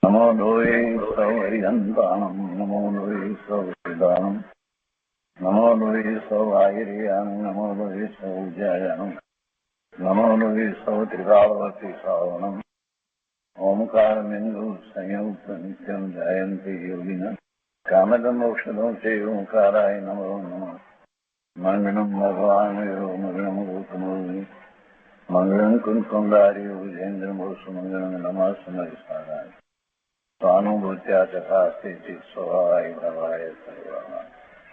નમો લોહી સૌરિયંતાણમ નમો લોહી સૌરિદાનમ નમો લોહી સૌઆયર્યાણમ નમો લોહી સૌજયાણમ નમો લોહી સૌત્રિકાવતી શ્રાવણમ ઓમકાર બિંદુ સંયુક્ત નિત્યમ જયંતિ યોગિન કામદમ મોક્ષદમ શ્રી ઓંકારાય નમો નમઃ મંગળમ ભગવાન મંગળમ ગૌતમોર્મિ મંગળમ કુંકુંડાર્ય વિજેન્દ્રમોષ મંગળમ નમઃ સમયસારાય स्वानुभूत्या चकास्ते स्वभावाय भवाय सर्वः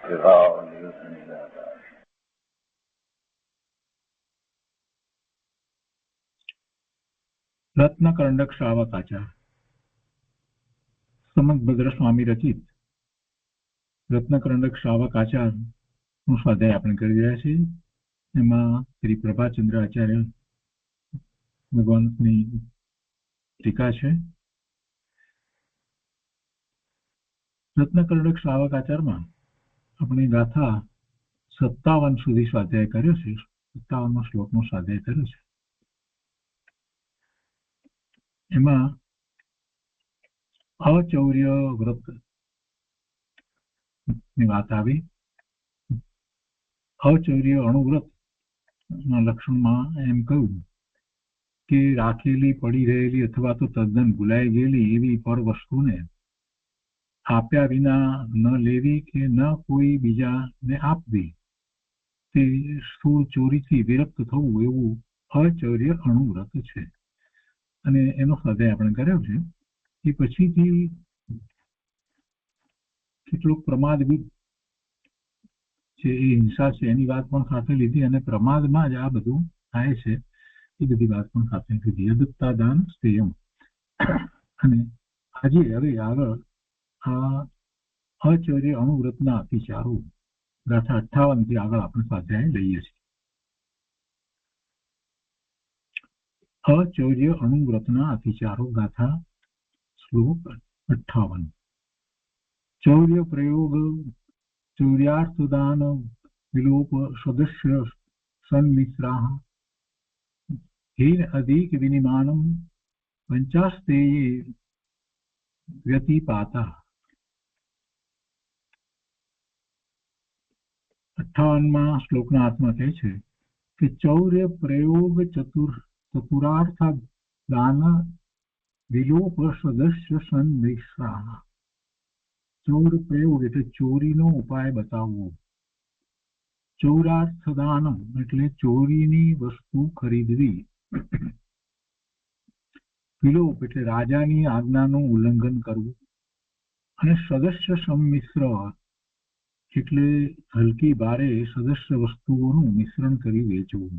विभाव नियुक्त निराकार। રત્નકરંડક શ્રાવકાચાર સમદભદ્ર સ્વામી રચિત રત્નકરંડક શ્રાવકાચાર નું સ્વાધ્યાય આપણે કરી રહ્યા છીએ. એમાં શ્રી પ્રભાચંદ્ર આચાર્ય ભગવાનની ટીકા છે. રત્નકરંડક શ્રાવકાચારમાં આપણે ગાથા 57 સુધી સ્વાધ્યાય કર્યો છે. 57મો શ્લોકનો સ્વાધ્યાય કર્યો છે. એમાં અચૌર્ય વ્રત ની વાત આવી. અચૌર્ય અણુવ્રત ના લક્ષણમાં એમ કહ્યું કે રાખેલી, પડી રહેલી અથવા તો તદ્દન ભૂલાઈ ગયેલી એવી પર વસ્તુને આપ્યા વિના ન લેવી કે ન કોઈ બીજાને આપવી, તે સ્થૂળ ચોરીથી વિરક્ત થવું એવું અચૌર્ય અણુવ્રત છે. અને એનો સ્વાધ્યાય આપણે કર્યો છે. એ પછીથી કેટલોક પ્રમાદ છે, એ હિંસા છે, એની વાત પણ સાથે લીધી અને પ્રમાદમાં જ આ બધું થાય છે એ બધી વાત પણ સાથે લીધી. યદત્તા દાન સ્તેયમ. અને આજે હવે આગળ આ અચૌર્ય અણુવ્રતના અતિચારો ગાથા 58 થી આગળ આપણે સ્વાધ્યાય લઈએ છીએ. અચૌર્ય અણુવ્રતના અતિચારો ગાથા શ્લોક 58. ચૌર્ય પ્રયોગ ચૌર્યાર્થદાન વિલોપ સદસ્ય સન્મિશ્રાઃ હીન અધિક વિનિમાનમ પંચાસ્તેયે વ્યતિપાતા. 58મા શ્લોકના આત્મા કહે છે કે ચૌર્ય પ્રયોગ ચતુરાર્થ દાન વિલોપ સદસ્ય સન્મિશ્રાઃ. ચૌર પ્રયોગ એટલે ચોરીનો ઉપાય બતાવવો. ચૌરાર્થદાનમ એટલે ચોરીની વસ્તુ ખરીદવી. વિલોપ એટલે રાજાની આજ્ઞાનું ઉલ્લંઘન કરવું. અને સદસ્ય સંમિશ્ર એટલે હલકી ભારે સદસ્ય વસ્તુઓનું મિશ્રણ કરી વેચવું.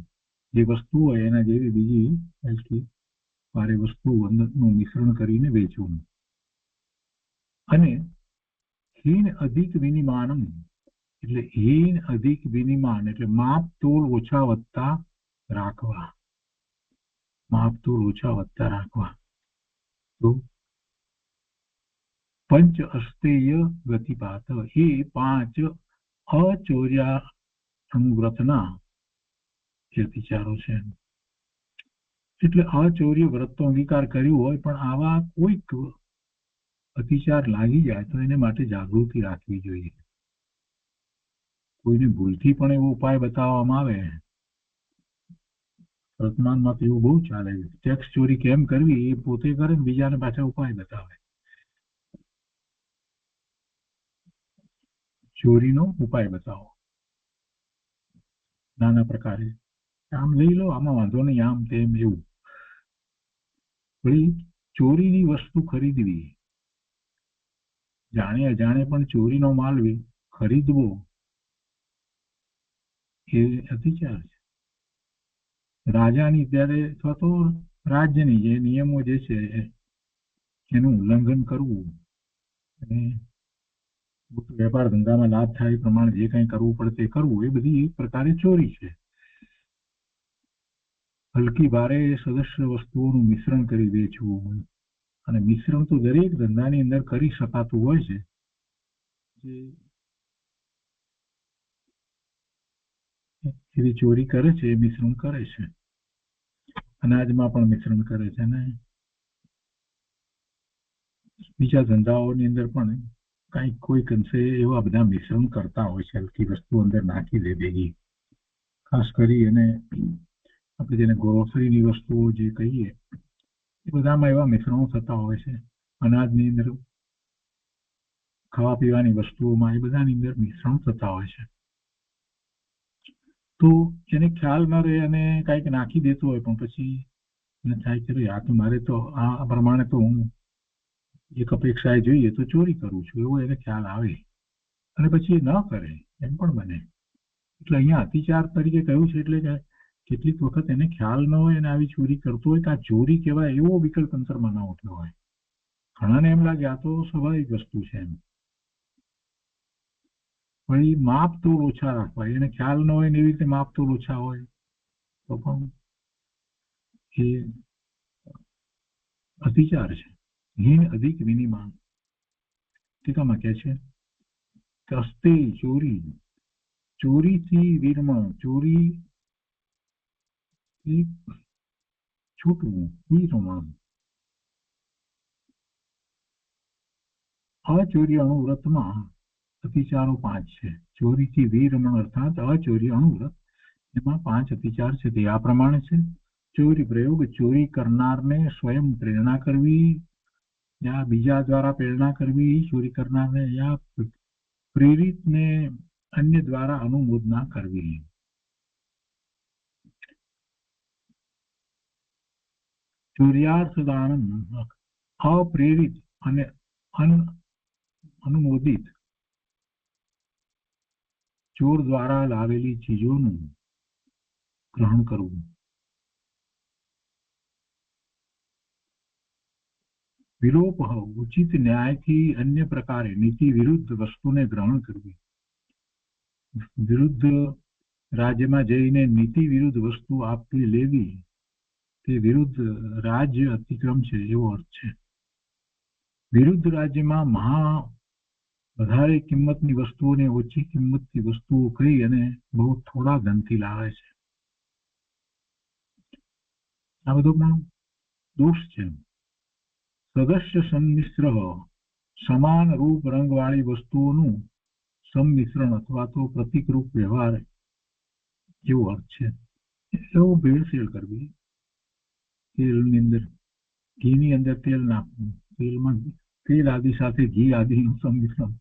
જે વસ્તુ હોય એના જેવી બીજી હલકી ભારે વસ્તુઓનું મિશ્રણ કરીને વેચવું. અને હીન અધિક વિનિમાનમ એટલે હીન અધિક વિનિમાન એટલે માપ તોલ ઓછા વધતા રાખવા. માપ તોલ ઓછા વધતા રાખવા. તો પંચ અસ્તેય ગતિપાત એ 5 અચૌર્યા અણુવ્રતના અતિચારો છે. એટલે અચૌર્ય વ્રત તો અંગીકાર કર્યું હોય, પણ આવા કોઈક અતિચાર લાગી જાય તો એને માટે જાગૃતિ રાખવી જોઈએ. કોઈને ભૂલથી પણ એવો ઉપાય બતાવવામાં આવે, વર્તમાનમાં તો એવું બહુ ચાલે છે. ટેક્સ ચોરી કેમ કરવી એ પોતે કરે ને બીજાને પાછા ઉપાય બતાવે. ચોરીનો ઉપાય બતાવો નાના પ્રકારે. આમ લઈ લો, આમાં વાંધો નહીં, આમ તેમ એવું. વળી ચોરીની વસ્તુ ખરીદવી, જાણે અજાણે પણ ચોરીનો માલ ખરીદવો એ અતિચાર છે. રાજાની ત્યારે અથવા તો રાજ્યની જે નિયમો જે છે એનું ઉલ્લંઘન કરવું અને વેપાર ધંધામાં લાભ થાય એ પ્રમાણે જે કંઈ કરવું પડે તે કરવું, એ બધી એક પ્રકારે ચોરી છે. હલકી ભારે સદસ્ય વસ્તુઓનું મિશ્રણ કરી વેચવું. અને મિશ્રણ તો દરેક ધંધાની અંદર કરી શકાતું હોય છે. એવી ચોરી કરે છે, એ મિશ્રણ કરે છે. અનાજમાં પણ મિશ્રણ કરે છે ને બીજા ધંધાઓની અંદર પણ કંઈક કોઈક અંશે એવા બધા મિશ્રણ કરતા હોય છે, હલકી વસ્તુ અંદર નાખી દે ભેગી. ખાસ કરી અને આપણે જેને ગ્રોસરીની વસ્તુઓ જે કહીએ એ બધામાં એવા મિશ્રણો થતા હોય છે. અનાજની અંદર, ખાવા પીવાની વસ્તુઓમાં, એ બધાની અંદર મિશ્રણ થતા હોય છે. તો એને ખ્યાલ ન રહે અને કંઈક નાખી દેતો હોય, પણ પછી એને થાય કે આ તો મારે તો આ પ્રમાણે તો હું એક અપેક્ષાએ જોઈએ તો ચોરી કરું છું, એવો એને ખ્યાલ આવે અને પછી એ ન કરે, એમ પણ બને. એટલે અહીંયા અતિચાર તરીકે કહ્યું છે, એટલે કે કેટલીક વખત એને ખ્યાલ ન હોય અને આવી ચોરી કરતો હોય કે આ ચોરી કહેવાય એવો વિકલ્પ અંતરમાં ન ઉઠ્યો હોય. ઘણાને એમ લાગે આ તો સ્વાભાવિક વસ્તુ છે એમ. વળી માપ તો ઓછા રાખવા, એને ખ્યાલ ન હોય ને એવી રીતે માપ તો ઓછા હોય તો પણ એ અતિચાર છે. હીન અધિક વિનિમાન ટીકામાં કહે છે કે અસ્તે ચોરી, ચોરીથી વિરમણ, ચોરી છૂટવું, વિરમણ. અચોર્ય અણુવ્રતમાં અતિચારો 5 છે. ચોરીથી વિરમણ અર્થાત અચોર્ય અણુવ્રત, એમાં 5 અતિચાર છે. તે આ પ્રમાણે છે: ચોરી પ્રયોગ, ચોરી કરનારને સ્વયં પ્રેરણા કરવી યા બીજા દ્વારા પ્રેરણા કરવી, ચોરી કરનારને યા પ્રેરિતને અન્ય દ્વારા અનુમોદના કરવી. ચોર્યાર્થદાનમ, અપ્રેરિત અને અનુમોદિત ચોર દ્વારા લાવેલી ચીજોનું ગ્રહણ કરવું. વિલોપ, ઉચિત ન્યાયથી અન્ય પ્રકારે નીતિ વિરુદ્ધ વસ્તુને ગ્રહણ કરવી. વિરુદ્ધ રાજ્યમાં જઈને નીતિ વિરુદ્ધ વસ્તુ આપવી લેવી, તે વિરુદ્ધ રાજ્ય અતિક્રમ છે એવો અર્થ છે. વિરુદ્ધ રાજ્યમાં વધારે કિંમતની વસ્તુઓને ઓછી કિંમતની વસ્તુઓ કહી અને બહુ થોડા ધનથી લાવે છે. આ બધો પણ દોષ છે. સદસ્ય સંમિશ્ર, સમાન રૂપ રંગવાળી વસ્તુઓનું સંમિશ્રણ અથવા તો પ્રતિકરૂપ વ્યવહાર જેવો અર્થ છે. એવો ભેળસેળ કરવી. તેલની અંદર, ઘીની અંદર તેલ નાખવું, તેલમાં તેલ આદિ સાથે ઘી આદિનું સંમિશ્રણ.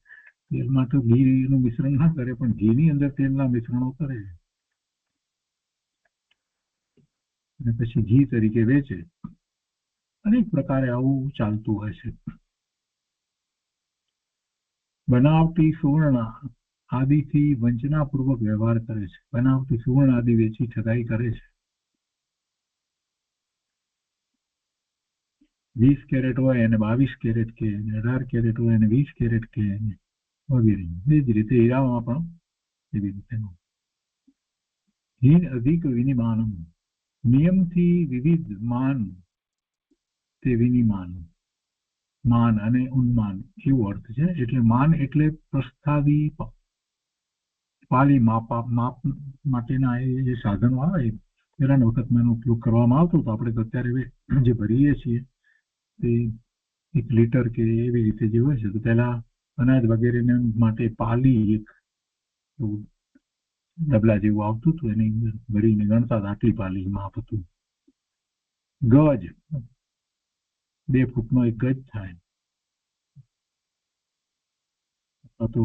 તેલમાં તો ઘીનું મિશ્રણ ના કરે, પણ ઘીની અંદર તેલના મિશ્રણો કરે અને પછી ઘી તરીકે વેચે. અનેક પ્રકારે આવું ચાલતું હોય છે. બનાવટી સુવર્ણ આદિથી વંચનાપૂર્વક વ્યવહાર કરે છે. બનાવટી સુવર્ણ આદિ વેચી ઠગાઈ કરે છે. 20 કેરેટ હોય અને 22 કેરેટ કે, 18 કેરેટ હોય અને 20 કેરેટ કે વગેરે. એ જ રીતે હીરામાં પણ એવી રીતે. હીન અધિક વિનિમાન, નિયમથી વિવિધ માન તે વિનિમાન. માન અને ઉન્માન એવો અર્થ છે. એટલે માન એટલે પ્રસ્થાવી પાલી માપ માટેના જે સાધનો આવે, પહેલાના વખતમાં એનો ઉપયોગ કરવામાં આવતો હતો. આપણે તો અત્યારે જે ભરીએ છીએ તે 1 લીટર કે એવી રીતે જે હોય છે, તો પહેલા અનાજ વગેરે માટે પાલી એક ડબલા જેવું આવતું હતું, એની અંદર ભરીને ગણતા આટલી પાલી માપ હતું. ગજ, 2 ફૂટનો 1 ગજ થાય, અથવા તો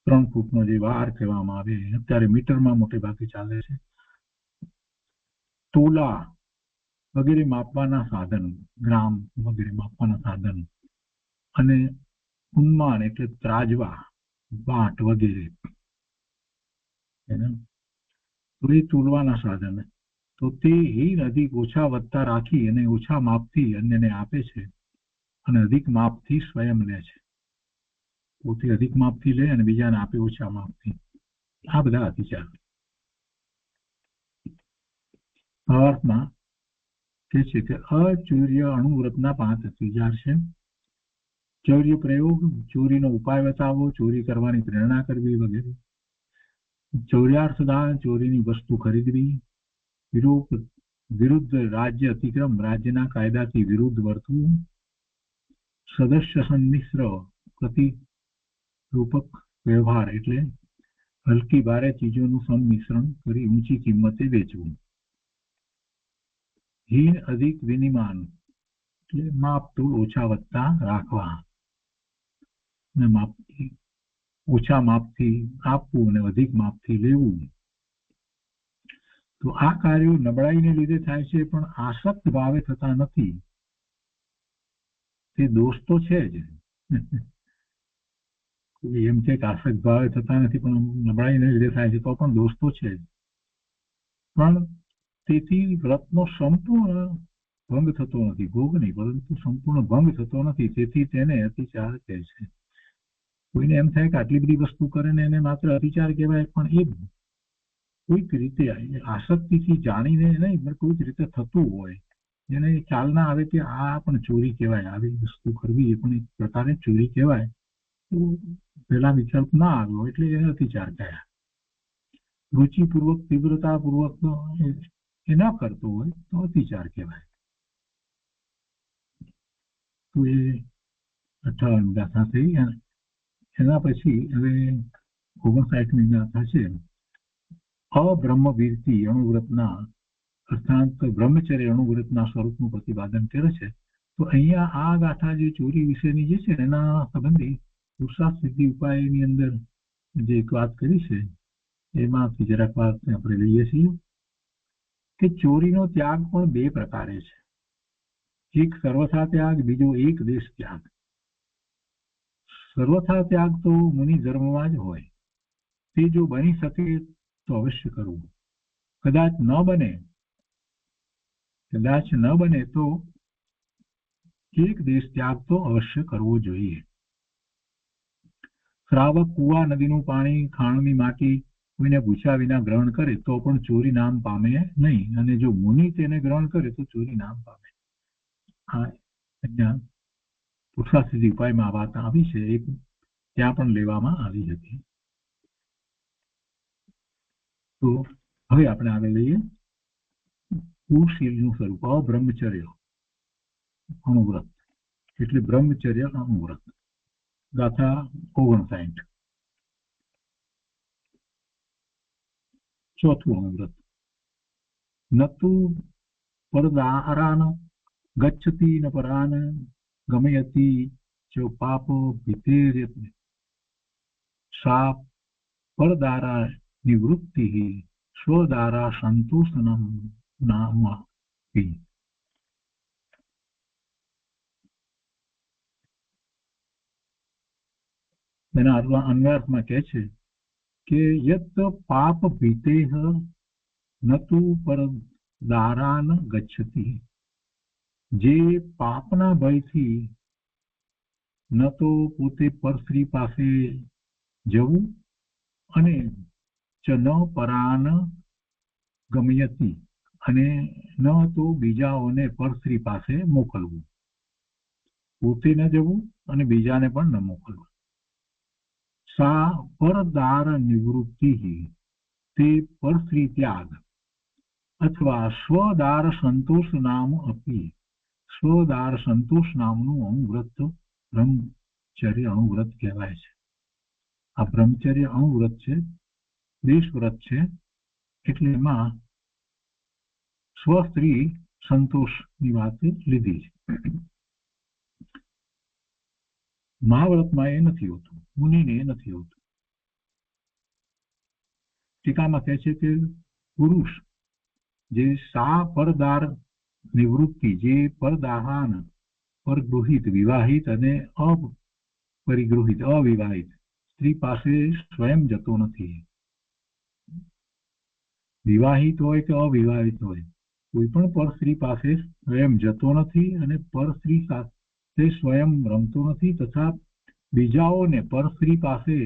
3 ફૂટનો જે વાર કહેવામાં આવે, અત્યારે મીટરમાં મોટે ભાગે ચાલે છે. તોલા વગેરે માપવાના સાધન, ગ્રામ વગેરે માપવાના સાધન. અને ઉન્માન એટલે ત્રાજવા, બાટ વગેરે, તો એ તોલવાના સાધન. તો તે હીન અધિક ઓછા વધતા રાખી અને ઓછા માપથી અન્યને આપે છે અને અધિક માપથી સ્વયં લે છે. પોતે અધિક માપથી લે અને બીજાને આપે ઓછા માપથી. આ બધા અતિચાર. અર્થમાં કે છે કે અચૌર્ય અણુવ્રતના 5 અતિચાર છે. ચૌર્ય પ્રયોગ, ચોરીનો ઉપાય બતાવવો, ચોરી કરવાની પ્રેરણા કરવી વગેરે. ચૌર્યાર્થદાન, ચોરીની વસ્તુ ખરીદવી. વિલોપ, વિરુદ્ધ રાજ્ય અતિક્રમ, રાજ્યના કાયદાથી વિરુદ્ધ વર્તવું, સદસ્ય સંમિશ્ર પ્રતિરૂપક વ્યવહાર એટલે હલકી ભારે ચીજોનું સંમિશ્રણ કરી ઊંચી કિંમતે વેચવું, હીન અધિક વિનિમાન એટલે માપ તો ઓછા વત્તા રાખવા, ઓછા માપથી આપવું અને અધિક માપથી લેવું. તો આ કાર્યો નબળાઈને લીધે થાય છે, પણ આસક્ત ભાવે થતા નથી. તે દોષ તો છે જ. એમ છે કે આસક્ત ભાવે થતા નથી પણ નબળાઈને લીધે થાય છે, તો પણ દોષ તો છે જ. પણ તેથી વ્રતનો સંપૂર્ણ ભંગ થતો નથી, ભોગ નહીં પરંતુ સંપૂર્ણ ભંગ થતો નથી. તેથી તેને અતિચાર કહે છે. કોઈને એમ થાય કે આટલી બધી વસ્તુ કરે ને એને માત્ર અતિચાર કહેવાય, પણ એ કોઈક રીતે આસક્તિથી જાણીને નહીં પણ કોઈક રીતે થતું હોય, એને ખ્યાલ ના આવે કે આ પણ ચોરી કહેવાય, આવી વસ્તુ કરવી એ પણ એક પ્રકારે ચોરી કહેવાય, તો પેલા વિકલ્પ ના આવ્યો એટલે એને અતિચાર કહેવાય. રુચિપૂર્વક તીવ્રતાપૂર્વક એ ન કરતો હોય તો અતિચાર કહેવાય. તો એ 58 ગાથા થઈ. એના પછી હવે 59મી ગાથા છે. અબ્રહ્મવીરતી અણુવ્રતના અર્થાત બ્રહ્મચર્ય અણુવ્રતના સ્વરૂપનું પ્રતિપાદન કરે છે. તો અહીંયા આ ગાથા જે ચોરી વિશેની જે છે એના સંબંધી પુરુષાર્થ સિદ્ધિ ઉપાયની અંદર જે એક વાત કરી છે એમાંથી જરાક વાત આપણે લઈએ છીએ કે ચોરીનો ત્યાગ પણ બે પ્રકારે છે. એક સર્વથા ત્યાગ, બીજો એક દેશ ત્યાગ. સર્વથા ત્યાગ તો મુનિ ધર્મમાં જ હોય, તે જો બની શકે તો અવશ્ય કરવું. કદાચ ન બને તો એક દેશ ત્યાગ તો અવશ્ય કરવો જોઈએ. શ્રાવક કુવા નદીનું પાણી, ખાણની માટી કોઈને પૂછ્યા વિના ગ્રહણ કરે તો પણ ચોરી નામ પામે નહીં, અને જો મુનિ તેને ગ્રહણ કરે તો ચોરી નામ પામે. આ અહીંયા પુરુષાર્થ સિદ્ધિ ઉપાયમાં વાત આવી છે, એક ત્યાં પણ લેવામાં આવી હતી. તો હવે આપણે આગળ લઈએ કુશીલનું સ્વરૂપ. અબ્રહ્મચર્ય અણુવ્રત એટલે બ્રહ્મચર્ય અણુવ્રત. ગાથા 59. ચોથું અણુવ્રત. નતુ પરદારાન ગચ્છતિ ન પરાન ગમયતિ ચ પાપ ભીતેર્યતિ સા પરદારા નિવૃત્તિ સ્વદારા સંતોષનમ નામપિ. એના અન્વયાર્થમાં કહે છે કે યત પાપ ભીતેહ નતુ પરદારાન ગચ્છતિ, જે પાપના ભયથી ન તો પોતે પરસ્ત્રી પાસે જવું અને ચ ન પરાન ગમયતિ, અને ન તો બીજાઓને પરસ્ત્રી પાસે મોકલવું. પોતે ન જવું અને બીજાને પણ ન મોકલવું. સા પરદાર નિવૃત્તિ, તે પરસ્ત્રી ત્યાગ અથવા સ્વદાર સંતોષ નામ અપી. સ્વદાર સંતોષ નામનું અણુવ્રત બ્રહ્મચર્ય અણુવ્રત કહેવાય છે. આ બ્રહ્મચર્ય અણુવ્રત છે, દેશવ્રત છે, એટલે એમાં સ્વસ્ત્રી સંતોષની વાત લીધી છે. મહાવ્રતમાં એ નથી હોતું, મુનિને એ નથી હોતું. ટીકામાં કહે છે કે પુરુષ જે સા પરદાર નિવૃત્તિ, જે પરદાહાન પરગૃહિત વિવાહિત અને અપરિગૃહિત અવિવાહિત સ્ત્રી પાસે સ્વયં જતો નથી. વિવાહિત હોય કે અવિવાહિત હોય, કોઈ પણ પરસ્ત્રી પાસે સ્વયં જતો નથી અને પરસ્ત્રી સાથે સ્વયં રમતો નથી, તથા બીજાઓને પરસ્ત્રી પાસે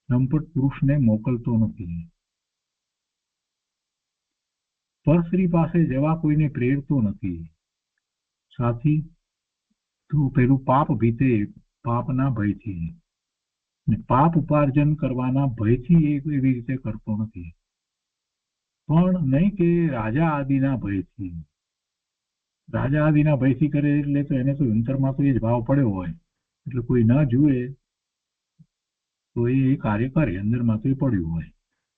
રમપટ પુરુષને મોકલતો નથી. પરસ્ત્રી પાસે જવા કોઈને પ્રેરતો નથી. સાથી તો પેલું પાપ ભીતે, પાપના ભયથી, પાપ ઉપાર્જન કરવાના ભયથી એ એવી રીતે કરતો નથી. પણ નહીં કે રાજા આદિના ભયથી. રાજા આદિના ભયથી કરે એટલે તો એને તો અંતરમાં તો એ જ ભાવ પડ્યો હોય, એટલે કોઈ ન જુએ તો એ કાર્ય કરે, અંદરમાં તો એ પડ્યું હોય.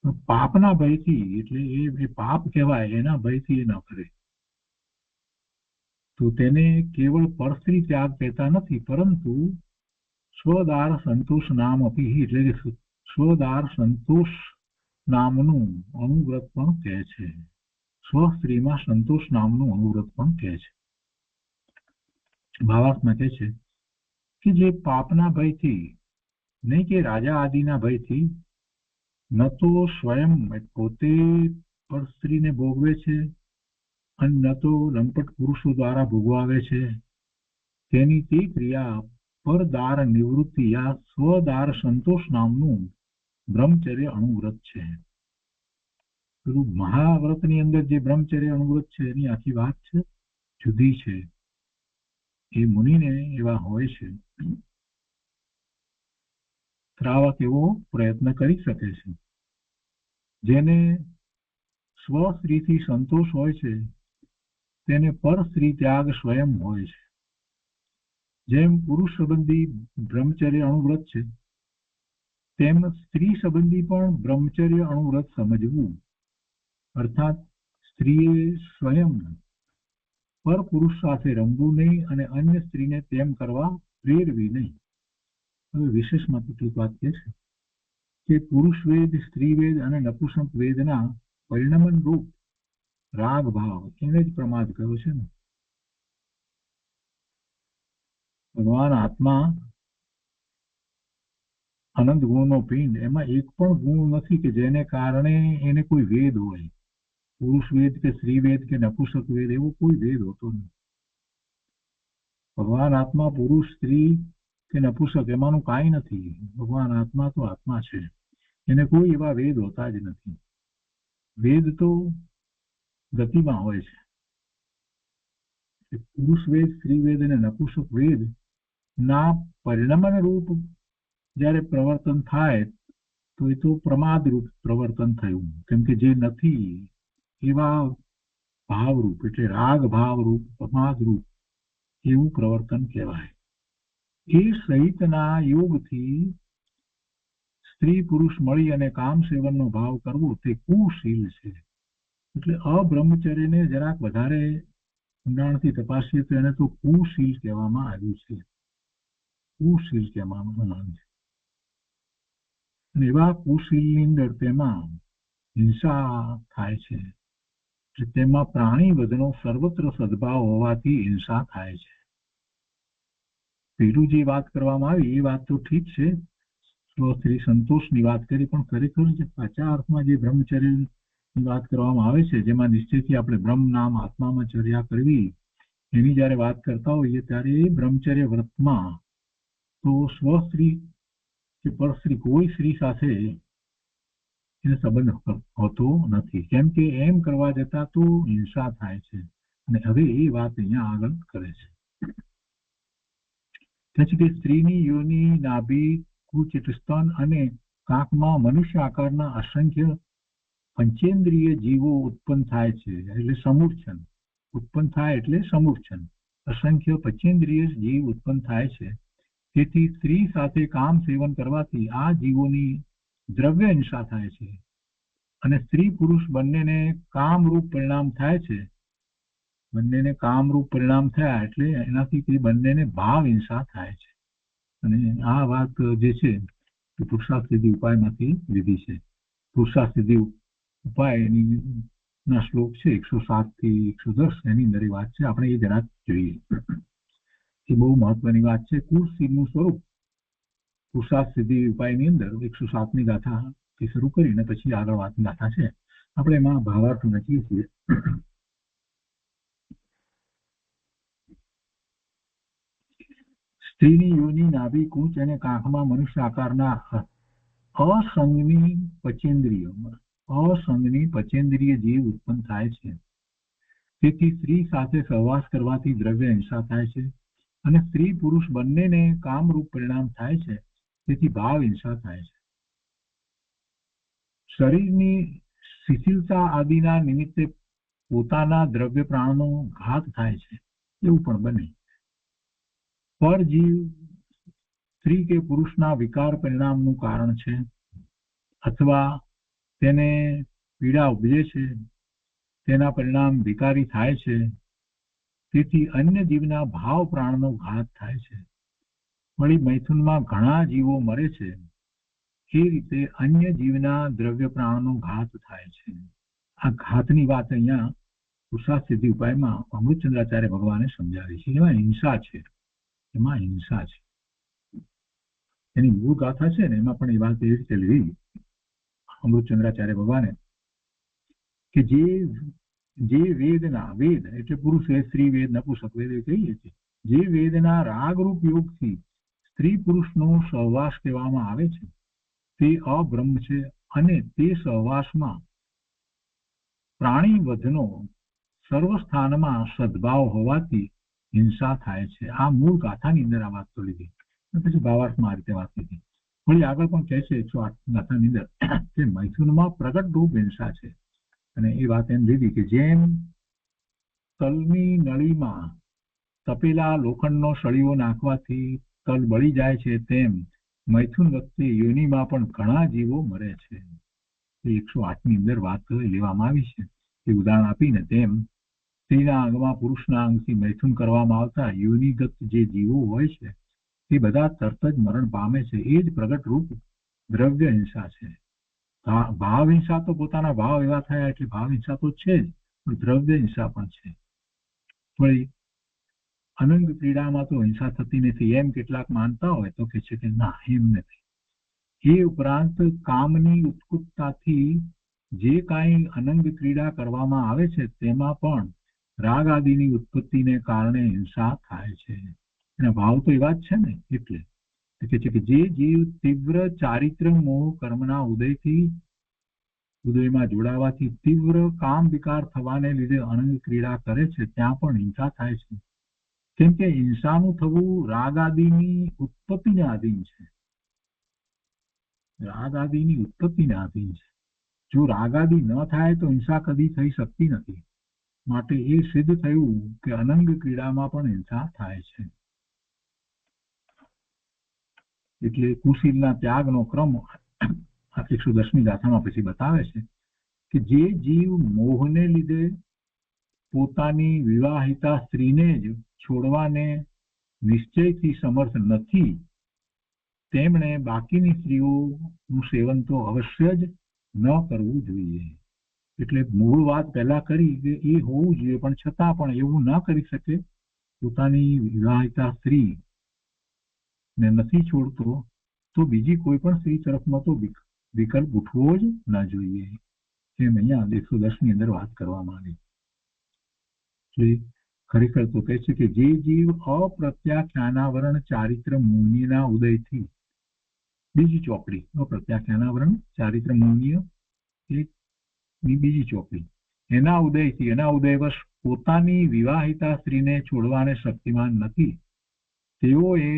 પણ પાપના ભયથી, એટલે એ પાપ કહેવાય, એના ભયથી એ ન કરે, તો તેને કેવળ પરસ્ત્રી ત્યાગ કહેતા નથી, પરંતુ સ્વદાર સંતોષ નામ અપી, એટલે કે સ્વદાર સંતોષ નામનું અનુવ્રત પણ કહે છે. સ્વસ્ત્રીમાં સંતોષ નામનું અનુવ્રત પણ કહે છે. ભાવાર્થમાં કહે છે કે જે પાપના ભયથી, નહીં કે રાજા આદિના ભયથી, ન તો સ્વયં પોતે પરસ્ત્રીને ભોગવે છે અને ન તો લંપટ પુરુષો દ્વારા ભોગવાવે છે, તેની તે ક્રિયા પરદાર નિવૃત્તિ યા સ્વદાર સંતોષ નામનું બ્રહ્મચર્ય અણુવ્રત છે. પેલું મહાવ્રતની અંદર જે બ્રહ્મચર્ય અણુવ્રત છે એની આખી વાત છે, જુદી છે. એ મુનિને એવા હોય છે, ત્રાવક એવો પ્રયત્ન કરી શકે છે. જેને સ્વસ્ત્રીથી સંતોષ હોય છે તેને પર સ્ત્રી ત્યાગ સ્વયં હોય છે. જેમ પુરુષ સંબંધી બ્રહ્મચર્ય અણુવ્રત છે, તેમ સ્ત્રી સંબંધી પણ બ્રહ્મચર્ય અણુવ્રત સમજવું, અર્થાત સ્ત્રીએ સ્વયં પર પુરુષ સાથે રમવું નહીં અને અન્ય સ્ત્રીને તેમ કરવા પ્રેરવી નહીં. હવે વિશેષમાં કેટલીક વાત કહે છે કે પુરુષ વેદ, સ્ત્રી વેદ અને નપુંસક વેદના પરિણમન રૂપ રાગ ભાવ એને જ પ્રમાદ કહ્યો છે ને. ભગવાન આત્મા અનંત ગુણનો પિંડ, એમાં એક પણ ગુણ નથી કે જેને કારણે એને કોઈ વેદ હોય. પુરુષ વેદ કે સ્ત્રી વેદ કે નપુંસક વેદ એવો કોઈ વેદ હોતો નથી. ભગવાન આત્મા પુરુષ, સ્ત્રી કે નપુંસક એમાંનું કાંઈ નથી. ભગવાન આત્મા તો આત્મા છે, એને કોઈ એવા વેદ હોતા જ નથી. વેદ તો ગતિમાં હોય છે. પુરુષ વેદ, સ્ત્રી વેદ અને નપુંસક વેદ ના પરિણમન રૂપ જ્યારે પ્રવર્તન થાય તો એ તો પ્રમાદ રૂપ પ્રવર્તન થયું, કેમ કે જે નથી એવા ભાવરૂપ, એટલે રાગ ભાવરૂપ પ્રમાદ રૂપ એવું પ્રવર્તન કહેવાય. એ સહિતના યોગથી સ્ત્રી પુરુષ મળી અને કામ સેવનનો ભાવ કરવો તે કુશીલ છે. એટલે અબ્રહ્મચર્યને જરાક વધારે ઊંડાણથી તપાસીએ તો એને તો કુશીલ કહેવામાં આવ્યું છે. કુશીલ કહેવામાં આવે છે. અને એવા કુશીલની અંદર તેમાં હિંસા થાય છે. તેમાં પ્રાણી વધનો સર્વત્ર સદભાવ હોવાથી હિંસા થાય છે. પેલું જે વાત કરવામાં આવી એ વાત તો ઠીક છે, સ્વસ્ત્રી સંતોષની વાત કરી, પણ ખરેખર જે સાચા અર્થમાં જે બ્રહ્મચર્યની વાત કરવામાં આવે છે, જેમાં નિશ્ચયથી આપણે બ્રહ્મ નામ આત્મામાં ચર્યા કરવી, એની જ્યારે વાત કરતા હોઈએ ત્યારે એ બ્રહ્મચર્ય વ્રતમાં તો સ્વસ્ત્રી કે પરસ્ત્રી કોઈ સ્ત્રી સાથે એને સંબંધ હોતો નથી, કેમ કે એમ કરવા જતા તો હિંસા થાય છે. અને હવે એ વાત અહીંયા આગળ કરે છે કે સ્ત્રીની યોની, નાભી, કુચ, સ્તન અને કાંકમાં મનુષ્ય આકારના અસંખ્ય પંચેન્દ્રિય જીવો ઉત્પન્ન થાય છે, એટલે સમૂર્છન ઉત્પન્ન થાય એટલે સમૂર્છન. અસંખ્ય પંચેન્દ્રિય જીવ ઉત્પન્ન થાય છે. તેથી સ્ત્રી સાથે કામ સેવન કરવાથી આ જીવોની દ્રવ્ય હિંસા થાય છે અને સ્ત્રી પુરુષ બંનેને કામરૂપ પરિણામ થાય છે. બંનેને કામરૂપ પરિણામ થયા એટલે એનાથી તે બંનેને ભાવ હિંસા થાય છે. અને આ વાત જે છે એ પુરુષાર્થ સિદ્ધિ ઉપાયમાંથી લીધી છે. પુરુષાર્થ સિદ્ધિ ઉપાયની ના શ્લોક છે 107 થી 110, એની અંદર વાત છે, આપણે એ જરાક જોઈએ. એ બહુ મહત્વની વાત છે. કુશીલનું સ્વરૂપ પુરુષાર્થ સિદ્ધિ ઉપાયની અંદર 107ની ગાથાથી શરૂ કરીને પછી આગળ વાતની ગાથા છે, આપણે એમાં ભાવાર્થ લખીએ છીએ. સ્ત્રીની યોની, નાભી, કૂંચ અને કાંખમાં મનુષ્ય આકારના અસંગની પચેન્દ્રિય જીવ ઉત્પન્ન થાય છે. તેથી સ્ત્રી સાથે સહવાસ કરવાથી દ્રવ્ય હિંસા થાય છે અને સ્ત્રી પુરુષ બંનેને કામરૂપ પરિણામ થાય છે, તેથી ભાવ હિંસા થાય છે. શિથિલતા આદિના નિમિત્તે પોતાના દ્રવ્ય પ્રાણનો ઘાત થાય છે એવું પણ બને. પરજીવ સ્ત્રી કે પુરુષના વિકાર પરિણામનું કારણ છે અથવા તેને પીડા ઉપજે છે, તેના પરિણામ વિકારી થાય છે, તેથી અન્ય જીવના ભાવ પ્રાણનો ઘાત થાય છે. વળી મૈથુનમાં ઘણા જીવો મરે છે, એ રીતે અન્ય જીવના દ્રવ્ય પ્રાણનો ઘાત થાય છે. આ ઘાતની વાત અહીંયા પુરુષાર્થ સિદ્ધિ ઉપાયમાં અમૃતચંદ્રાચાર્ય ભગવાને સમજાવી છે. એમાં હિંસા છે, એમાં હિંસા છે. એની મૂળ ગાથા છે ને એમાં પણ એ વાત એવી રીતે લેવી અમૃતચંદ્રાચાર્ય ભગવાને કે જે વેદના, વેદ એટલે પુરુષ વેદ, સ્ત્રી વેદ, નપુંસક વેદ એ કહીએ છીએ, જે વેદના રાગરૂપ યોગથી સ્ત્રી પુરુષનો સહવાસ કહેવામાં આવે છે તે અબ્રહ્મ છે અને તે સહવાસમાં પ્રાણી વધનો સર્વ સ્થાનમાં સદભાવ હોવાથી હિંસા થાય છે. આ મૂળ ગાથાની અંદર આ વાત તો લીધી, પછી ભાવાર્થમાં આ રીતે વાત લીધી. વળી આગળ પણ કહે છે 108 ગાથાની અંદર કે મૈથુનમાં પ્રગટ રૂપ હિંસા છે. અને એ વાત એમ લીધી કે જેમ તલની નળીમાં તપેલા લોખંડનો સળિયો નાખવાથી તલ બળી જાય છે, તેમ મૈથુન વખતે યોનિમાં પણ ઘણા જીવો મરે છે. 108ની અંદર વાત લેવામાં આવી છે. એ ઉદાહરણ આપીને તેમ સ્ત્રીના અંગમાં પુરુષના અંગથી મૈથુન કરવામાં આવતા યોનિગત જે જીવો હોય છે તે બધા તરત જ મરણ પામે છે. એ જ પ્રગટ રૂપ દ્રવ્ય હિંસા છે. ભાવ હિંસા તો પોતાના ભાવ એવા થયા એટલે ભાવ હિંસા તો છે જ, પણ દ્રવ્ય હિંસા પણ છે. વળી અનંગ ક્રીડામાં તો હિંસા થતી નથી એમ કેટલાક માનતા હોય તો કે છે કે ના, એમ નથી. એ ઉપરાંત કામની ઉત્કુટતાથી જે કાંઈ અનંગ ક્રીડા કરવામાં આવે છે તેમાં પણ રાગ આદિની ઉત્પત્તિને કારણે હિંસા થાય છે. એના ભાવ તો એવા જ છે ને. એટલે કે છે કે જે જીવ તીવ્ર ચારિત્ર મોહ કર્મના ઉદયમાં જોડાવાથી તીવ્ર કામ વિકાર થવાને લીધે અનંગ ક્રીડા કરે છે ત્યાં પણ હિંસા થાય છે. કેમ કે હિંસાનું થવું રાગ આદિની ઉત્પત્તિને આધીન છે. રાગ આદિની ઉત્પત્તિને આધીન છે. જો રાગ આદિ ન થાય તો હિંસા કદી થઈ શકતી નથી. માટે એ સિદ્ધ થયું કે અનંગ ક્રીડામાં પણ હિંસા થાય છે. એટલે કુશીલના ત્યાગનો ક્રમ 110મી ગાથામાં પછી બતાવે છે કે જે જીવ મોહને લીધે પોતાની વિવાહિતા સ્ત્રીને જ છોડવાને નિશ્ચયથી સમર્થ નથી તેમણે બાકીની સ્ત્રીઓનું સેવન તો અવશ્ય જ ન કરવું જોઈએ. એટલે મૂળ વાત પહેલા કરી કે એ હોવું જોઈએ, પણ છતાં પણ એવું ન કરી શકે. પોતાની વિવાહિતા સ્ત્રી ને નથી છોડતો તો બીજી કોઈ પણ સ્ત્રી તરફનો તો વિકલ્પ ઉઠવો જ ન જોઈએ. એમ અહીંયા 110ની અંદર વાત કરવામાં આવી. ખરેખર તો કહે છે કે જે જીવ અપ્રત્યાખ્યાનાવરણ ચારિત્ર મોહનીના ઉદયથી, બીજી ચોપડી અપ્રત્યાખ્યાનાવરણ ચારિત્ર મોહનીય બીજી ચોપડી, એના ઉદયવશ પોતાની વિવાહિતા સ્ત્રીને છોડવાને શક્તિમાન નથી તેઓએ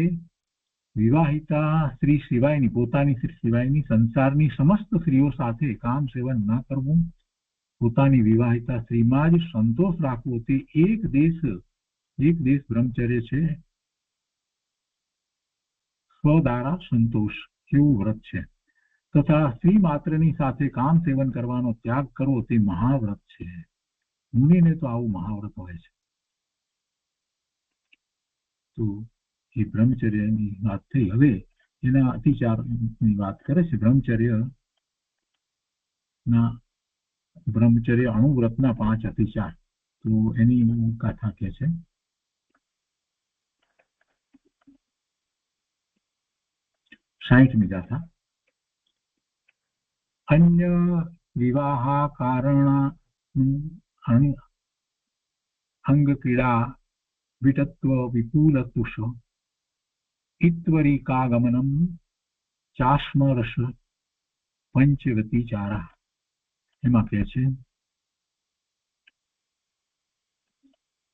વિવાહિતા સ્ત્રી સિવાયની, પોતાની સ્ત્રી સિવાયની સંસારની સમસ્ત સ્ત્રીઓ સાથે કામ સેવન ન કરવું, પોતાની વિવાહિતા સ્ત્રીમાં જ સંતોષ રાખવો તે એક દેશ બ્રહ્મચર્ય છે. સ્વદારા સંતોષ એવું વ્રત છે. તથા સ્ત્રી માત્રની સાથે કામ સેવન કરવાનો ત્યાગ કરવો તે મહાવ્રત છે. મુનિને તો આવું મહાવ્રત હોય છે. તો એ બ્રહ્મચર્યની વાત થઈ. હવે એના અતિચારની વાત કરે છે. બ્રહ્મચર્ય અણુવ્રતના 5 અતિચાર. તો એની ગાથા કે છે 60મી ગાથા. અન્ય વિવાહા કારણ અંગ ક્રીડા વિટત્વ વિપુલતુષ ઇત્વરિકાગમનમ ચાસ્મરસ પંચવતીચારા. એમાં કહે છે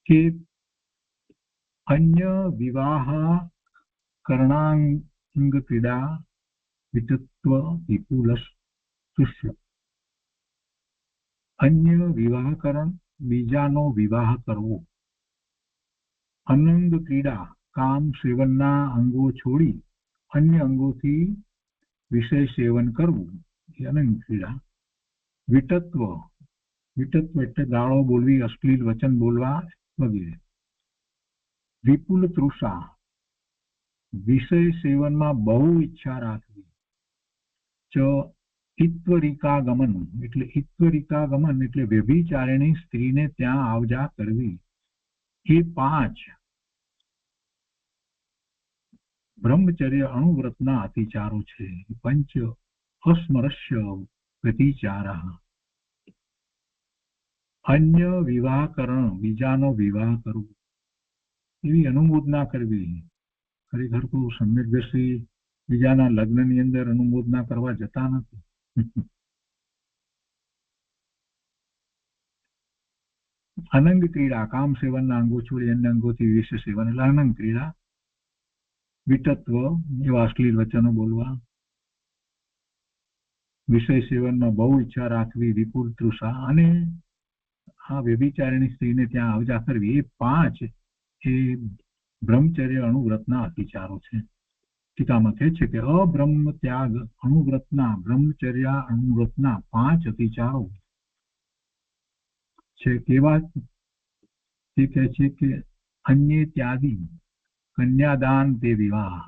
કે અન્ય વિવાહ કરણાંગ ક્રીડા વિટત્વ વિપુલસ તુષ્ય. અન્ય વિવાહકરણ, બીજાનો વિવાહ કરવો. અનંગ ક્રીડા, કામ સેવનના અંગો છોડી અન્ય અંગોથી વિષય સેવન કરવું એ અનંગ ક્રીડા. વિટત્વ, વિટત્વ એટલે ગાળો બોલવી, અશ્લીલ વચન બોલવા વગેરે. વિપુલ તૃષા, વિષય સેવનમાં બહુ ઈચ્છા રાખવી. ચ ઈત્વરિકાગમન, એટલે ઈત્વરિકાગમન એટલે વ્યભિચારિણી સ્ત્રીને ત્યાં આવજા કરવી. એ 5 બ્રહ્મચર્ય અણુવ્રતના અતિચારો છે. પંચ અસ્મરસ્ય પ્રતિચારા. અન્ય વિવાહકરણ, બીજાનો વિવાહ કરવો, એવી અનુમોદના કરવી. ખરેખર તો સમ્યક બીજાના લગ્નની અંદર અનુમોદના કરવા જતા નથી. અનંગ ક્રીડા, કામ સેવનના અંગો છોડી અન્ય અંગોથી વિષય સેવન એટલે અનંગ ક્રીડા. વિટત્વ, એવા અશ્લીલ વચનો બોલવા. વિષય સેવનમાં બહુ ઈચ્છા રાખવી. વિપુલ તૃષા, અને આ વ્યભિચારિણી સ્ત્રીને ત્યાં આવજા કરવી. એ 5 એ બ્રહ્મચર્ય અણુવ્રતના અતિચારો છે. ટીકામાં કહે છે કે અબ્રહ્મ ત્યાગ અણુવ્રતના, બ્રહ્મચર્ય અણુવ્રતના 5 અતિચારો છે. કેવા? તે કહે છે કે અન્ય ત્યાદી, કન્યાદાન તે વિવાહ,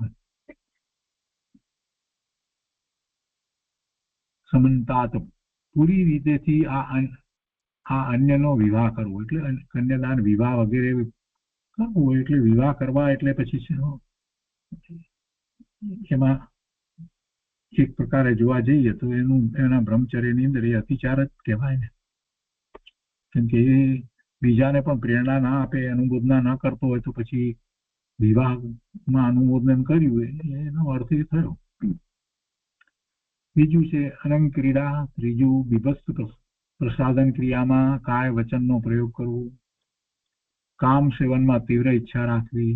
સમંતાત, પૂરી રીતેથી આ અન્યનો વિવાહ કરવો એટલે કન્યાદાન, વિવાહ વગેરે કરવું. એટલે વિવાહ કરવા એટલે પછી એમાં એક પ્રકારે જોવા જઈએ તો એના બ્રહ્મચર્યની અંદર એ અતિચાર જ કહેવાય ને. કેમ કે એ બીજાને પણ પ્રેરણા ના આપે, અનુમોદના ના કરતો હોય તો પછી વિવાહમાં અનુમોદન કર્યું એનો અર્થ એ થયો. બીજું છે અનંગ ક્રીડા. ત્રીજું બીભત્સ પ્રસાદન ક્રિયામાં કાય વચનનો પ્રયોગ કરવો. કામ સેવનમાં તીવ્ર ઈચ્છા રાખવી.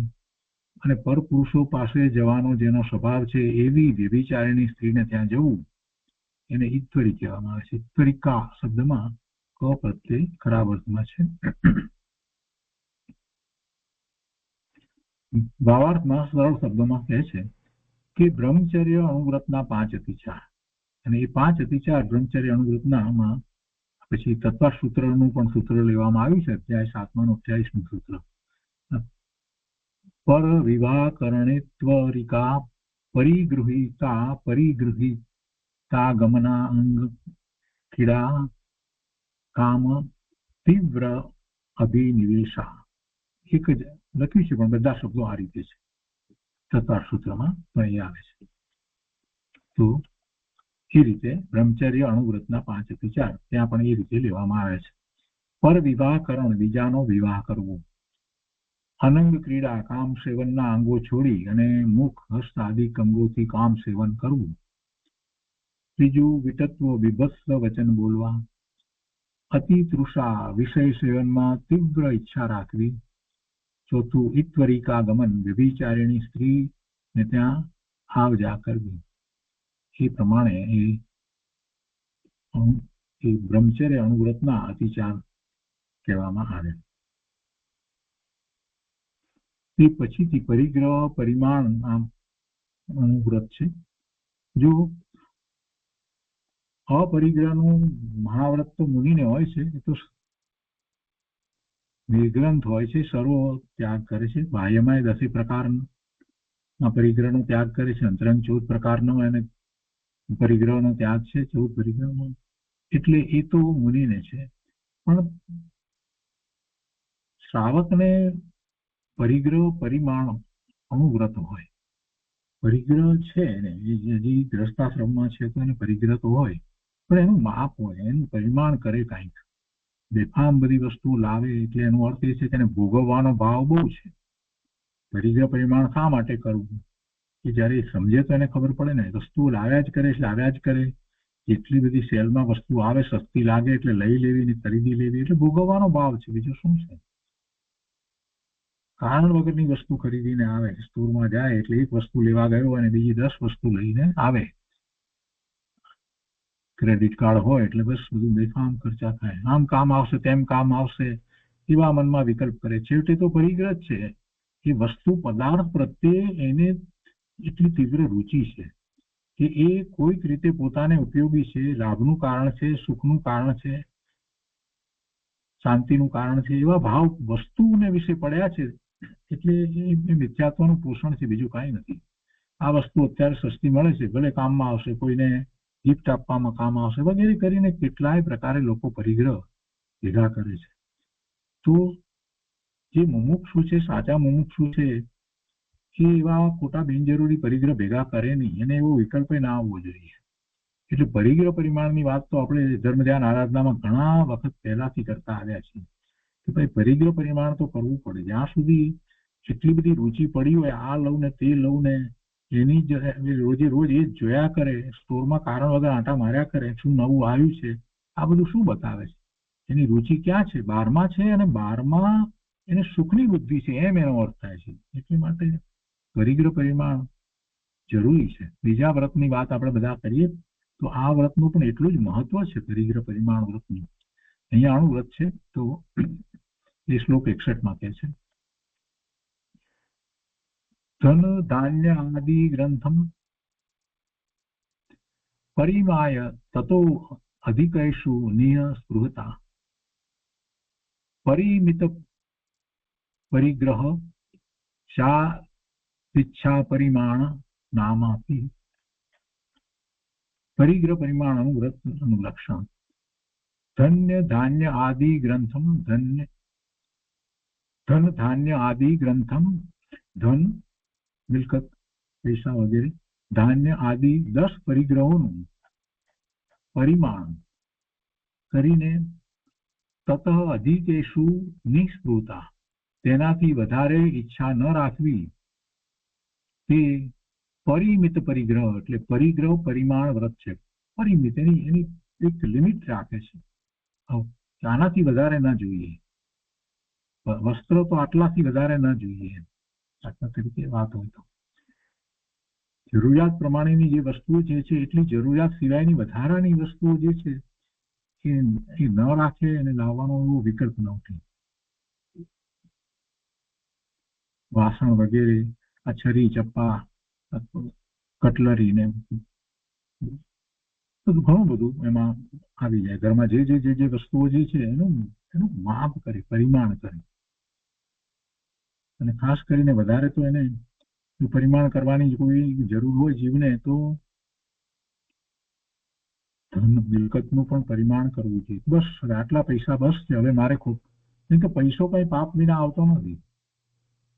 અને પરપુરુષો પાસે જવાનો જેનો સ્વભાવ છે એવી વ્યભિચારિણી સ્ત્રીને ત્યાં જવું, એને ઈત્વરી કહેવામાં આવે છે. ઈત્વરિકા શબ્દમાં ક પ્રત્યય ખરાબ અર્થમાં છે. ભાવાર્થમાં સરળ શબ્દોમાં કહે છે કે બ્રહ્મચર્ય અણુવ્રતના 5 અતિચાર, અને એ 5 અતિચાર બ્રહ્મચર્ય અણુવ્રતનામાં પછી તત્વ સૂત્રનું પણ સૂત્ર લેવામાં આવ્યું છે. અધ્યાય 7 28 સૂત્ર. પર વિવાહ કરણેત્વરિકા પરિગૃહિતા ગમના અંગ ક્રીડા કામ તીવ્ર અભિનિવેશા. એક જ લખ્યું છે પણ બધા શબ્દો આ રીતે છે. તત્વ સૂત્રમાં પણ એ આવે છે. તો એ રીતે બ્રહ્મચર્ય અણુવ્રતના 5 અતિચાર ત્યાં પણ એ રીતે લેવામાં આવે છે. પર વિવાહકરણ, બીજાનો વિવાહ કરવો. અનંગ ક્રીડા, કામ સેવનના અંગો છોડી અને મુખ, હસ્ત આદિ અંગોથી કામ સેવન કરવું. ત્રીજું વિટત્વ, બીભત્સ વચન બોલવા. અતિ તૃષા, વિષય સેવનમાં તીવ્ર ઈચ્છા રાખવી. ચોથું ઈત્વરિકા ગમન, વ્યભિચારિણી સ્ત્રીને ત્યાં આવ જા કરવી. એ પ્રમાણે એ બ્રહ્મચર્ય અણુવ્રતના અતિચાર કહેવામાં આવે. તે પછીથી પરિગ્રહ પરિમાણ અણુવ્રત છે. જો અપરિગ્રહનું મહાવ્રત તો મુનિને હોય છે, એ તો નિર્ગ્રંથ હોય છે, સર્વ ત્યાગ કરે છે. બાહ્યમાં 10 પ્રકારના પરિગ્રહનો ત્યાગ કરે છે. અંતરંગ 14 પ્રકારનો અને પરિગ્રહનો ત્યાગ છે, 14 પરિગ્રહનો. એટલે એ તો મુનિને છે. પણ શ્રાવકને પરિગ્રહ પરિમાણ અણુવ્રત હોય. પરિગ્રહ છે ને, હજી ગ્રસ્તાશ્રમમાં છે તો એને પરિગ્રહ તો હોય, પણ એનું માપ હોય, એનું પરિમાણ કરે કાંઈક. બેફામ બધી વસ્તુઓ લાવે એટલે એનો અર્થ એ છે કે એને ભોગવવાનો ભાવ બહુ છે. પરિગ્રહ પરિમાણ શા માટે કરવું? કે જયારે સમજે તો એને ખબર પડે ને. વસ્તુઓ લાવ્યા જ કરે એટલે લાવ્યા જ કરે. જેટલી બધી સેલમાં વસ્તુ આવે, સસ્તી લાગે એટલે લઈ લેવી ને ખરીદી લેવી, એટલે ભોગવવાનો ભાવ છે, બીજું શું છે? કારણ વગરની વસ્તુ ખરીદીને આવે. સ્ટોરમાં જાય એટલે એક વસ્તુ લેવા ગયો અને બીજી 10 વસ્તુ લઈને આવે. ક્રેડિટ કાર્ડ હોય એટલે બસ બધું બેફામ ખર્ચા થાય, આમ કામ આવશે તેમ કામ આવશે, એવા મનમાં વિકલ્પ કરે. છેવટે તો પરિગ્રહ જ છે. એ વસ્તુ પદાર્થ પ્રત્યે એને એટલી તીવ્ર રુચિ છે કે એ કોઈક રીતે પોતાને ઉપયોગી છે, લાભનું કારણ છે, સુખનું કારણ છે, શાંતિનું કારણ છે, એવા ભાવ વસ્તુને વિશે પડ્યા છે. એટલે એ મિથ્યાત્વનું પોષણ છે, બીજું કાંઈ નથી. આ વસ્તુ અત્યારે સસ્તી મળે છે, ભલે કામમાં આવશે, કોઈને ગિફ્ટ આપવામાં કામ આવશે, વગેરે કરીને કેટલાય પ્રકારે લોકો પરિગ્રહ ભેગા કરે છે. તો જે મુમુક્ષુ છે, સાચા મુમુક્ષુ છે, એ એવા ખોટા બિનજરૂરી પરિગ્રહ ભેગા કરે નહીં, એને એવો વિકલ્પ ના આવવો જોઈએ. એટલે પરિગ્રહ પરિમાણની વાત તો આપણે ધર્મ ધ્યાન આરાધનામાં ઘણા વખત પહેલાથી કરતા આવ્યા છીએ કે ભાઈ પરિગ્રહ પરિમાણ તો કરવું પડે. જ્યાં સુધી એટલી બધી રુચિ પડી હોય, આ લઉં ને તે લઉં ને એની જ રોજે રોજ એ જ જોયા કરે, સ્ટોરમાં કારણ વગર આંટા માર્યા કરે, શું નવું આવ્યું છે, આ બધું શું બતાવે છે? એની રુચિ ક્યાં છે? બહારમાં છે, અને બહારમાં એને સુખની બુદ્ધિ છે, એમ એનો અર્થ થાય છે. એટલે માટે પરિગ્રહ પરિમાણ જરૂરી છે. બીજા વ્રતની વાત આપણે બધા કરીએ તો આ વ્રતનું પણ એટલું જ મહત્વ છે, પરિગ્રહ પરિમાણ વ્રતનું. અહીંયા આનું વ્રત છે તો એ શ્લોક 61 કહે છે, ધન ધાન્ય આદિ ગ્રંથમ પરિમાય તતો અધિકેશુ નિય સ્પૃહતા પરિમિત પરિગ્રહ શા ઈચ્છા પરિમાણ નામાપી. પરિગ્રહ પરિમાણનું વ્રતનું લક્ષણ. ધન્ય ધાન્ય આદિ ગ્રંથમ, ધન ધાન્ય આદિ ગ્રંથમ, ધન મિલકત પૈસા વગેરે, ધાન્ય આદિ 10 પરિગ્રહોનું પરિમાણ કરીને તત અધિકેશુ નિસ્પૃહતા, તેનાથી વધારે ઈચ્છા ન રાખવી, તે પરિમિત પરિગ્રહ એટલે પરિગ્રહ પરિમાણ વ્રત છે. પરિમિત એની એક લિમિટ રાખે છે, આનાથી વધારે ના જોઈએ, વસ્ત્રો તો આટલાથી વધારે ના જોઈએ, દાખલા તરીકે વાત હોય તો. જરૂરિયાત પ્રમાણેની જે વસ્તુઓ જે છે એટલી જરૂરિયાત સિવાયની વધારાની વસ્તુઓ જે છે એ ન રાખે અને લાવવાનો એવો વિકલ્પ ન ઉઠે. વાસણ વગેરે, આ છરી ચપ્પા, કટલરી ને બધું ઘણું બધું એમાં આવી જાય. ઘરમાં જે વસ્તુઓ જે છે એનું માપ કરે, પરિમાણ કરે. અને ખાસ કરીને વધારે તો એને પરિમાણ કરવાની કોઈ જરૂર હોય જીવને તો ધન મિલકતનું પણ પરિમાણ કરવું જોઈએ. બસ આટલા પૈસા બસ છે, હવે મારે ખૂબ, કેમ કે પૈસો કઈ પાપ વિના આવતો નથી.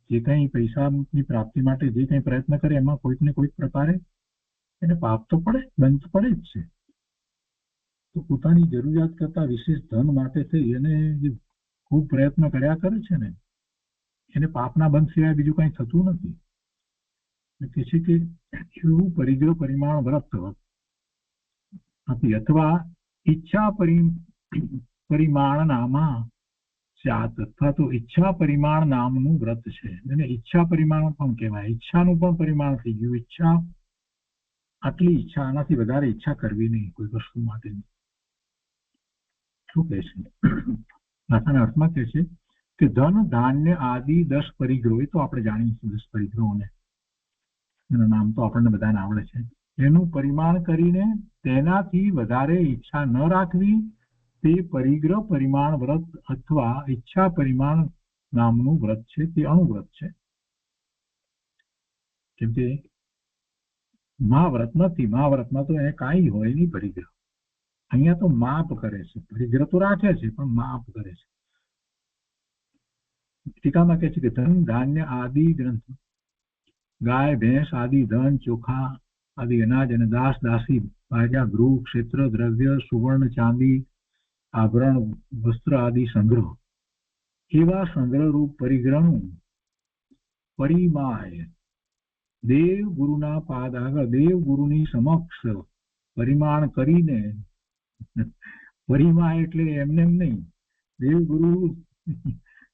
જે કઈ પૈસાની પ્રાપ્તિ માટે જે કઈ પ્રયત્ન કરે એમાં કોઈક ને કોઈક પ્રકારે એને પાપ તો પડે, બંધ પડે જ છે. તો પોતાની જરૂરિયાત કરતા વિશેષ ધન માટે થઈ અને જે ખૂબ પ્રયત્ન કર્યા કરે છે ને એને પાપના બંધ સિવાય બીજું કઈ થતું નથી. કે છે કે એવું પરિગ્રહ પરિમાણ વ્રત અથવા ઈચ્છા પરિમાણ નામા સ્યાત, અથવા તો ઈચ્છા પરિમાણ નામનું વ્રત છે. એને ઈચ્છા પરિમાણ પણ કહેવાય. ઈચ્છાનું પણ પરિમાણ થઈ ગયું. ઈચ્છા, આટલી ઈચ્છા, આનાથી વધારે ઈચ્છા કરવી નહીં કોઈ વસ્તુ માટે. શું કહે છે? દાખલાના અર્થમાં કહે છે કે ધન ધાન્ય આદિ 10 પરિગ્રહો, એ તો આપણે જાણીએ છીએ 10 પરિગ્રહોને, એનું નામ તો આપણને બધાને આવડે છે. એનું પરિમાણ કરીને તેનાથી વધારે ઈચ્છા ન રાખવી, તે પરિગ્રહ પરિમાણ વ્રત અથવા ઈચ્છા પરિમાણ નામનું વ્રત છે. તે અણુવ્રત છે. કેમ કે મહાવ્રત નથી. મહાવ્રતમાં તો એને કાંઈ હોય નહીં પરિગ્રહ. અહીંયા તો માપ કરે છે. પરિગ્રહ તો રાખે છે પણ માપ કરે છે. ટીકામાં કહે છે કે ધન ધાન્ય આદિ ગ્રંથ, ગાય ભેંસ આદિ ધન ચોખા આદિ અનાજ અને દાસ દાસી ભાગ્યા ગૃહ ક્ષેત્ર દ્રવ્ય સુવર્ણ ચાંદી આભરણ વસ્ત્ર આદિ સંગ્રહ, એવા સંગ્રહરૂપ પરિગ્રહનું પરિમાય દેવ ગુરુના પાદ આગળ, દેવ ગુરુની સમક્ષ પરિમાણ કરીને, પરિમાય એટલે એમને એમ નહીં, દેવ ગુરુ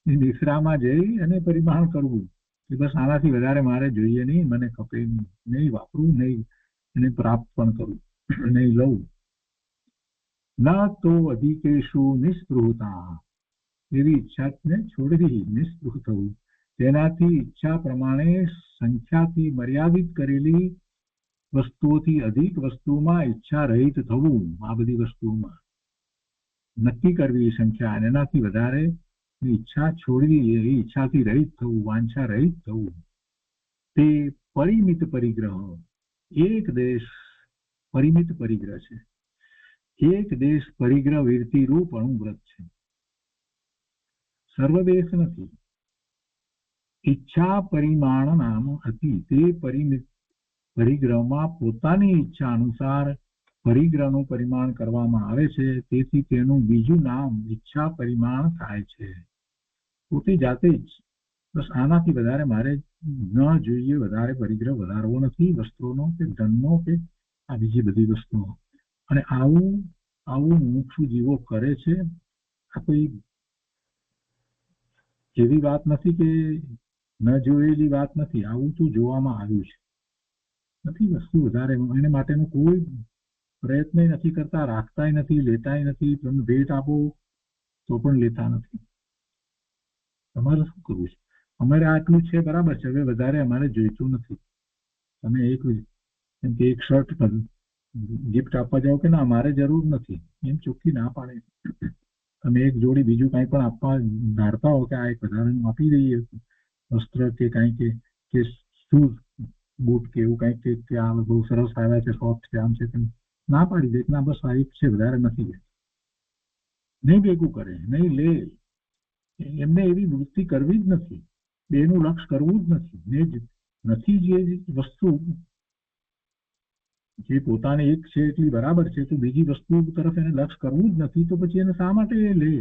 નિશ્રામાં જઈ અને પરિમાણ કરવું કે બસ આનાથી વધારે મારે જોઈએ નહીં, મને ખપે નહીં, નહીં વાપરું, નહીં એને પ્રાપ્ત પણ કરવું, નહીં લઉં. ન તો અધિકેશુ નિસ્પૃહતા, એવી ઈચ્છાને છોડી નિસ્પૃહ થવું, તેનાથી ઈચ્છા પ્રમાણે સંખ્યાથી મર્યાદિત કરેલી વસ્તુઓથી અધિક વસ્તુમાં ઈચ્છા રહિત થવું. આ બધી વસ્તુઓમાં નક્કી કરવી સંખ્યા અને એનાથી વધારે ઈચ્છા છોડવી, એ ઈચ્છાથી રહિત થવું, વાંછા રહિત થવું. તે પરિમિત પરિગ્રહ, એક દેશ પરિમિત પરિગ્રહ છે. એક દેશ પરિગ્રહ વીરતિ રૂપ અણુવ્રત છે, સર્વદેશ નથી. ઈચ્છા પરિમાણ નામ હતી, તે પરિમિત પરિગ્રહમાં પોતાની ઈચ્છા અનુસાર પરિગ્રહનું પરિમાણ કરવામાં આવે છે, તેથી તેનું બીજું નામ ઈચ્છા પરિમાણ થાય છે. પોતે જાતે જ બસ આનાથી વધારે મારે ન જોઈએ, વધારે પરિગ્રહ વધારવો નથી વસ્તુનો કે ધનનો કે આ બીજી બધી વસ્તુઓ. અને આવું આવું મુમુક્ષુ જીવો કરે છે. આ કોઈ એવી વાત નથી કે ન જોયેલી વાત નથી, આવું તો જોવામાં આવ્યું છે. નથી વસ્તુ વધારે એને માટેનો કોઈ પ્રયત્ન નથી કરતા, રાખતાય નથી, લેતાય નથી. તમે ભેટ આપો તો પણ લેતા નથી. તમારે શું કરવું છે? અમારે આટલું છે બરાબર છે, હવે વધારે અમારે જોઈતું નથી. તમે એક શર્ટ ગિફ્ટ આપવા જાઓ કે ના મારે જરૂર નથી, એમ ચોખ્ખી ના પાડે. તમે એક જોડી બીજું કાંઈ પણ આપવા ધારતા હો કે આ એક વધારાનું આપી દઈએ વસ્ત્ર કે કાંઈ કે શૂઝ બૂટ કે એવું કાંઈક કે આ બહુ સરસ આવ્યા છે, સોફ્ટ છે, આમ છે, તેમ ના પાડી દે. ના બસ આ એક છે, વધારે નથી. નહીં ભેગું કરે, નહીં લે. એમને એવી વૃત્તિ કરવી જ નથી, બેનું લક્ષ કરવું જ નથી. નથી જે વસ્તુ જે પોતાને એક છે એટલી બરાબર છે, તો બીજી વસ્તુ તરફ એને લક્ષ કરવું જ નથી, તો પછી એને શા માટે લે?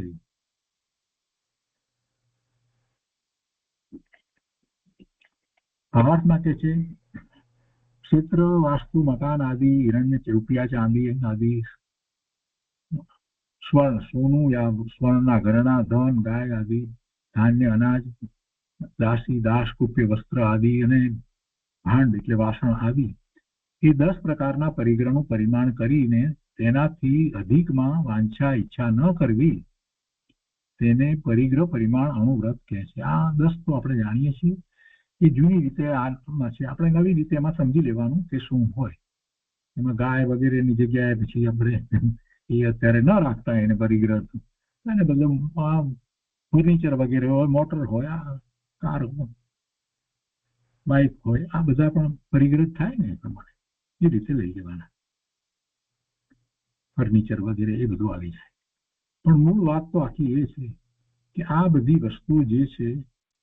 ભાવાર્થમાં કે છે ક્ષેત્ર વાસ્તુ મકાન આદि હિરણ્ય રૂપિયા ચાંદી આદि સ્વર્ણ સોનું યા સ્વર્ણના ઘરેણાં ધન ગાય આદि ધાન્ય અનાજ દાસી દાસ કુપ્ય વસ્ત્ર આદિ અને ભાંડ એટલે વાસણ આદિ એ 10 પ્રકારના પરિગ્રહનું પરિમાણ કરીને તેનાથી અધિકમાં વાંછા ઈચ્છા ન કરવી, તેને પરિગ્રહ પરિમાણ અણુવ્રત કહે છે. આ 10 તો આપણે જાણીએ છીએ, એ જૂની રીતે આમાં છે. આપણે નવી રીતે એમાં સમજી લેવાનું કે શું હોય એમાં. ગાય વગેરેની જગ્યાએ પછી આપણે એ અત્યારે ન રાખતા એને પરિગ્રહ, એને બદલે ફર્નિચર વગેરે હોય, મોટર હોય, કાર બાઇક હોય, આ બધા પણ પરિગ્રહ થાય ને એ પ્રમાણે એ રીતે લઈ લેવાના. ફર્નિચર વગેરે એ બધું આવી જાય. પણ મૂળ વાત તો આખી એ છે કે આ બધી વસ્તુ જે છે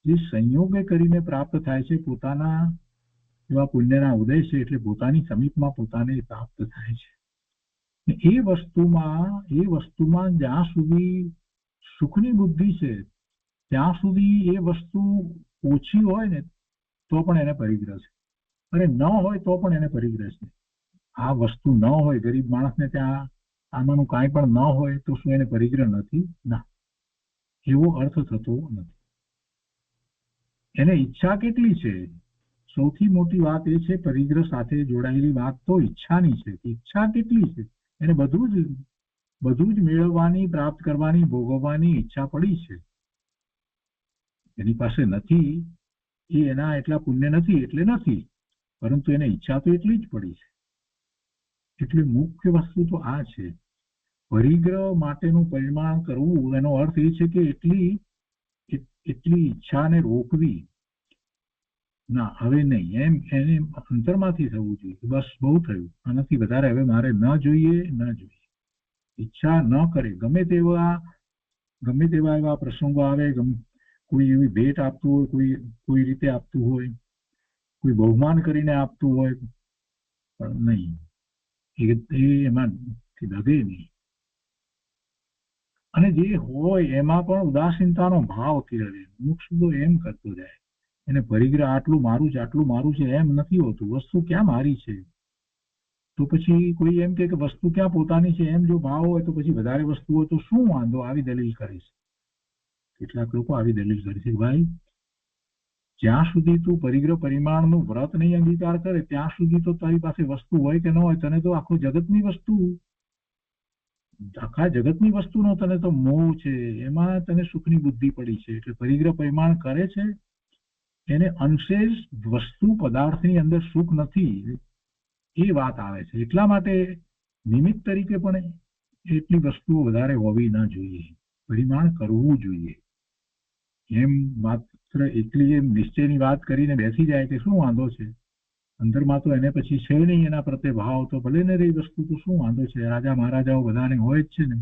જે સંયોગે કરીને પ્રાપ્ત થાય છે, પોતાના એવા પુણ્યના ઉદય છે એટલે પોતાની સમીપમાં પોતાને પ્રાપ્ત થાય છે. એ વસ્તુમાં જ્યાં સુધી સુખની બુદ્ધિ છે ત્યાં સુધી એ વસ્તુ ઓછી હોય ને તો પણ એને પરિગ્રહ છે, અને ન હોય તો પણ એને પરિગ્રહ છે. આ વસ્તુ ન હોય, ગરીબ માણસને ત્યાં આમાંનું કાંઈ પણ ન હોય તો શું એને પરિગ્રહ નથી? ના, એવો અર્થ થતો નથી. એને ઈચ્છા કેટલી છે? સૌથી મોટી વાત એ છે, પરિગ્રહ સાથે જોડાયેલી વાત તો ઈચ્છાની છે. ઈચ્છા કેટલી છે? એને બધું જ મેળવવાની, પ્રાપ્ત કરવાની, ભોગવવાની ઈચ્છા પડી છે. એની પાસે નથી, એ એના એટલા પુણ્ય નથી એટલે નથી, પરંતુ એને ઈચ્છા તો એટલી જ પડી છે. એટલે મુખ્ય વસ્તુ તો આ છે. પરિગ્રહ માટેનું પરિમાણ કરવું એનો અર્થ એ છે કે એટલી ઈચ્છાને રોકવી. ના, હવે નહીં, એમ એને અંતરમાંથી થવું જોઈએ. બસ બહુ થયું, આનાથી વધારે હવે મારે ન જોઈએ. ઈચ્છા ન કરે. ગમે તેવા એવા પ્રસંગો આવે, કોઈ એવી ભેટ આપતું હોય, કોઈ રીતે આપતું હોય, કોઈ બહુમાન કરીને આપતું હોય, પણ નહીં, એ એમાંથી દગે નહીં. અને જે હોય એમાં પણ ઉદાસીનતાનો ભાવ કેળવે. મુક્ષ તો એમ કરતો જાય, એને પરિગ્રહ આટલું મારું છે એમ નથી હોતું. વસ્તુ ક્યાં મારી છે? તો પછી કોઈ એમ કે વસ્તુ ક્યાં પોતાની છે એમ જો ભાવ હોય તો પછી વધારે વસ્તુ હોય તો શું વાંધો? આવી દલીલ કરે છે કેટલાક લોકો. આવી દલીલ કરે છે ભાઈ, જ્યાં સુધી તું પરિગ્રહ પરિમાણનું વ્રત નહીં અંગીકાર કરે ત્યાં સુધી તો તારી પાસે વસ્તુ હોય કે ન હોય, તને તો આખું જગતની વસ્તુ આખા જગતની વસ્તુનો તને તો મોહ છે, એમાં તને સુખની બુદ્ધિ પડી છે, એટલે પરિગ્રહ પરિમાણ કરે છે એને અંશે વસ્તુ પદાર્થની અંદર સુખ નથી એ વાત આવે છે. એટલા માટે નિમિત્ત તરીકે પણ એટલી વસ્તુઓ વધારે હોવી ન જોઈએ, પરિમાણ કરવું જોઈએ. એમ માત્ર એટલી એમ નિશ્ચયની વાત કરીને બેસી જાય કે શું વાંધો છે, અંદરમાં તો એને પછી છે નહીં એના પ્રત્યે ભાવ, તો ભલે ને રહી વસ્તુ તો શું વાંધો છે, રાજા મહારાજાઓ બધાને હોય જ છે ને